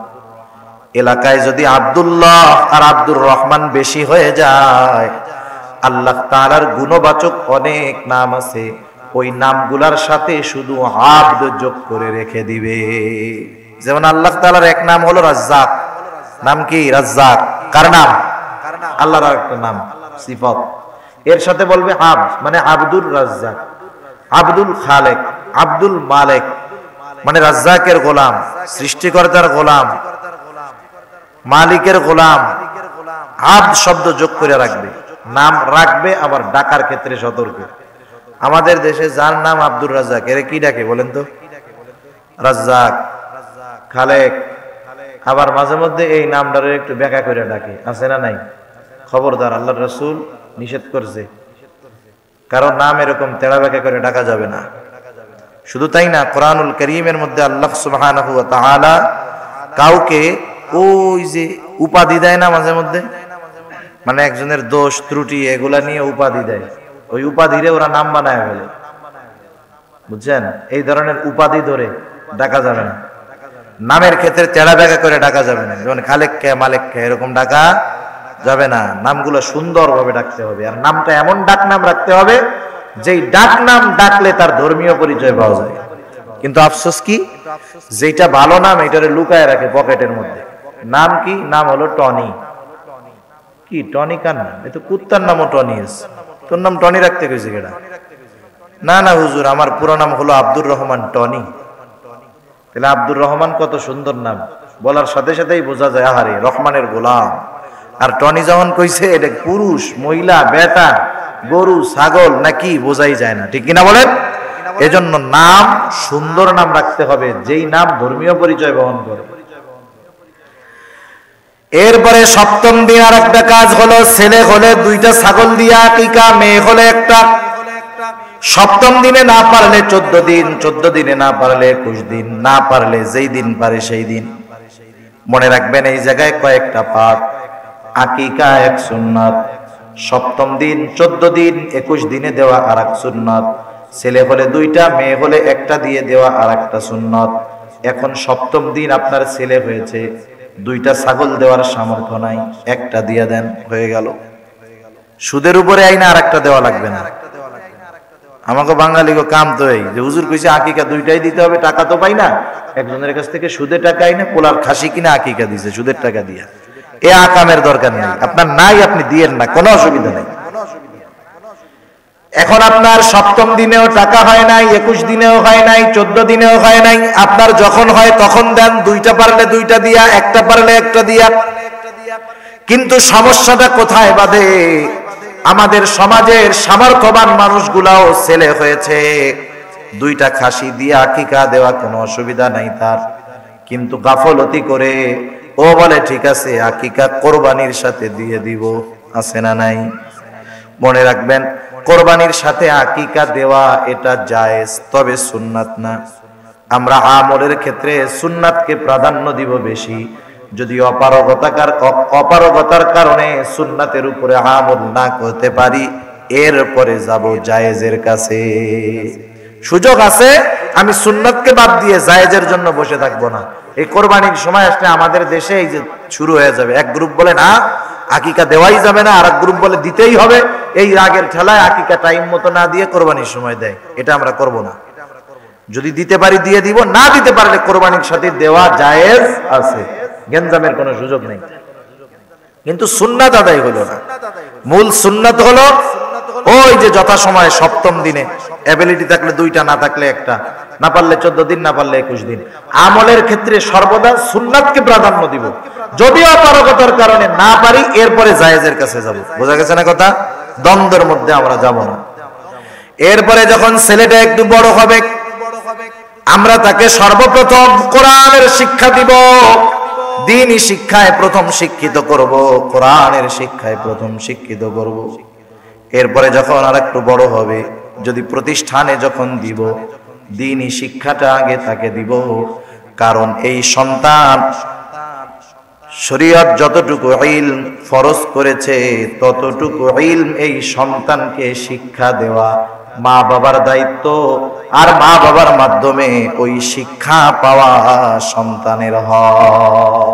এলাকায় যদি আব্দুল্লাহ আর আব্দুর রহমান বেশি হয়ে যায়, আল্লাহ তাআলার গুণবাচক অনেক নাম আছে, ওই নামগুলার সাথে শুধু আব্দ যোগ করে রেখে দিবে। যেমন আল্লাহ তাআলার এক নাম হলো রাজ্জাক। নাম কি? রাজ্জাক। কার নাম? আল্লাহর আরেকটা নাম, সিফাত। এর সাথে বলবে আব, মানে আব্দুর রাজ্জাক, আব্দুল খালেক, আব্দুল মালিক, মানে রাজ্জাকের গোলাম, সৃষ্টিকর্তার গোলাম, মালিকের গোলাম। আব্দ শব্দ যোগ করে রাখবে, নাম রাখবে। আবার ডাকার ক্ষেত্রে সতর্ক। আমাদের দেশে যার নাম আব্দুর রাজ্জাক, এর কি ডাকে বলেন তো? রাজ্জাক, খালেক। আবার মাঝে মধ্যে এই নামটারে একটু ব্যাখ্যা করে ডাকে, আছে না নাই? খবরদার, আল্লাহর রাসূল নিষেধ করছে, কারণ নাম এরকম তেড়া ব্যাখ্যা করে ডাকা যাবে না। শুধু তাই না, কোরআনুল কারীমের মধ্যে আল্লাহ সুবহানাহু ওয়া তাআলা কাউকে ওই যে উপাধি দেয় না মাঝে মধ্যে, মানে একজনের দোষ ত্রুটি এগুলা নিয়ে উপাধি দেয়, ওই উপাধিরে ওরা নাম বানায় ফেলে। বুঝছেন? এই ধরনের উপাধি ধরে ডাকা যাবে না। নামের ক্ষেত্রে তেড়া বেঁকা করে ডাকা যাবে না, যেমন খালেক কে মালেক কে এরকম ডাকা যাবে না। নামগুলো সুন্দরভাবে ডাকতে হবে, আর নামটা এমন ডাক নাম রাখতে হবে যেই ডাক নাম ডাকলে তার ধর্মীয় পরিচয় পাওয়া যায়। কিন্তু আফসোস কি, যেটা ভালো নাম এটারে লুকায় রাখে পকেটের মধ্যে। নাম কি? নাম হলো টনি। কি টনি? কার নাম? এ তো কুত্তার নামও টনি আছে। তোর নাম টনি রাখতে কইছে কেডা? না না হুজুর, আমার পুরো নাম হলো আব্দুর রহমান টনি। তাহলে আব্দুর রহমান কত সুন্দর নাম, বলার সাথে সাথেই বোঝা যায় আহারে রহমানের গোলাম। আর টনি যখন কইছে এটা পুরুষ, মহিলা, বেটা, গরু, ছাগল নাকি বোঝাই যায় না, ঠিক কিনা বলেন? এজন্য নাম সুন্দর নাম রাখতে হবে, যেই নাম ধর্মীয় পরিচয় বহন করে। এরপরে সপ্তম দিন আর একটা কাজ হলো, ছেলে হলে 2টা ছাগল দিয়া আকিকা, মেয়ে হলে একটা। সপ্তম দিনে না পারলে 14 দিন, 14 দিনে না পারলে 21 দিন, না পারলে যেই দিন পারে সেই দিন। মনে রাখবেন এই জায়গায় কয়েকটা পাঠ। আকিকা এক সুন্নাত, সপ্তম দিন, 14 দিন, 21 দিনে দেওয়া আর এক সুন্নাত। ছেলে হলে 2টা, মেয়ে হলে একটা দিয়ে দেওয়া আর একটা সুন্নাত। এখন সপ্তম দিন আপনার ছেলে হয়েছে, 2টা ছাগল দেওয়ার সামর্থ্য নাই, একটা দিয়ে দেন, হয়ে গেল। সুদের উপরে আইনা আর একটা দেওয়া লাগবে না। আমাকে বাঙালিকে কাম তো এই যে হুজুর কইছে আকিকা 2টাই দিতে হবে, টাকা তো পাই না, একজনের কাছ থেকে সুদে টাকা আইনা পোলার খাসি কিনা আকিকা দিছে সুদের টাকা দিয়া। এ আকামের দরকার নেই, আপনার নাই আপনি দিয়েন না, কোনো অসুবিধা নেই। এখন আপনার সপ্তম দিনেও টাকা হয় নাই, 21 দিনেও হয় নাই, 14 দিনেও হয় নাই, আপনার যখন হয় তখন দেন। 2টা পারলে 2টা দিয়া, একটা পারলে একটা দিয়া। কিন্তু সমস্যাটা কোথায় বাধে? আমাদের সমাজের সামর্থ্যবান মানুষগুলাও ছেলে হয়েছে, 2টা খাসি দিয়ে আকিকা দেওয়া কোনো অসুবিধা নাই তার, কিন্তু গাফলতি করে ও বলে ঠিক আছে আকিকা কোরবানির সাথে দিয়ে দিব। আছে না নাই? মনে রাখবেন কোরবানির সাথে আকিকা দেওয়া এটা জায়েজ, তবে সুন্নাত না। আমরা আমলের ক্ষেত্রে সুন্নাতকে প্রাধান্য দিব বেশি। যদি অপারগতার কারণে সুন্নাতের উপরে আমল না করতে পারি, এরপরে যাব জায়েজের কাছে। সুযোগ আছে, আমি সুন্নাতকে বাদ দিয়ে জায়েজের জন্য বসে থাকবো না। এই কোরবানির সময় আসলে আমাদের দেশে এই যে শুরু হয়ে যাবে, এক গ্রুপ বলে না আকিকা দেওয়াই যাবে না, আর এক গ্রুপ বলে দিতেই হবে। এই রাগের ঠেলায় আকিকা টাইম মতো না দিয়ে কোরবানির সময় দেয়, এটা আমরা করব না। যদি দিতে পারি দিয়ে দিব, না দিতে পারলে কোরবানির সাথে দেওয়া জায়েজ আছে, গেঞ্জামের কোনো সুযোগ নেই। কিন্তু সুন্নাত আদায় হলো না। মূল সুন্নাত হলো ওই যে যথাসময়ে সপ্তম দিনে অ্যাবিলিটি থাকলে 2টা, না থাকলে একটা, না পারলে 14 দিন, না পারলে 21 দিন। আমলের ক্ষেত্রে সর্বদা সুন্নাতকে প্রাধান্য দিব। যদি অপারগতার কারণে না পারি, এরপরে জায়েজের কাছে যাব। বোঝা গেছে না কথা? দ্বন্দ্বের মধ্যে আমরা যাব না। এরপরে যখন ছেলেটা একটু বড় হবে, আমরা তাকে সর্বপ্রথম কোরআনের শিক্ষা দিব, দ্বীনি শিক্ষায় প্রথম শিক্ষিত করব, কোরআনের শিক্ষায় প্রথম শিক্ষিত করব। এরপরে যখন আর একটু বড় হবে, যদি প্রতিষ্ঠানে যখন দিব, দ্বীনি শিক্ষাটা আগে তাকে দিব। কারণ এই সন্তান শরীয়ত যতটুকু ইলম ফরজ করেছে, ততটুকু ইলম এই সন্তানকে শিক্ষা দেওয়া মা বাবার দায়িত্ব। আর মা বাবার মাধ্যমে ওই শিক্ষা পাওয়া সন্তানের হয়।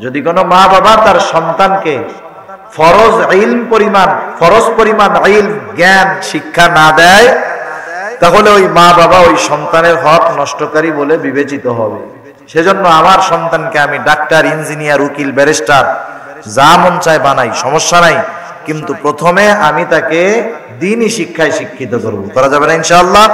যদি কোনো মা বাবা তার সন্তানকে ফরজ পরিমাণ ইলম, জ্ঞান, শিক্ষা না দেয়, তাহলে ওই মা বাবা ওই সন্তানের হক নষ্টকারী বলে বিবেচিত হবে। সেজন্য আমার সন্তানকে আমি ডাক্তার, ইঞ্জিনিয়ার, উকিল, ব্যারিস্টার যা মন চায় বানাই, সমস্যা নাই, কিন্তু প্রথমে আমি তাকে দ্বীনি শিক্ষায় শিক্ষিত করব। করা যাবে না ইনশাআল্লাহ?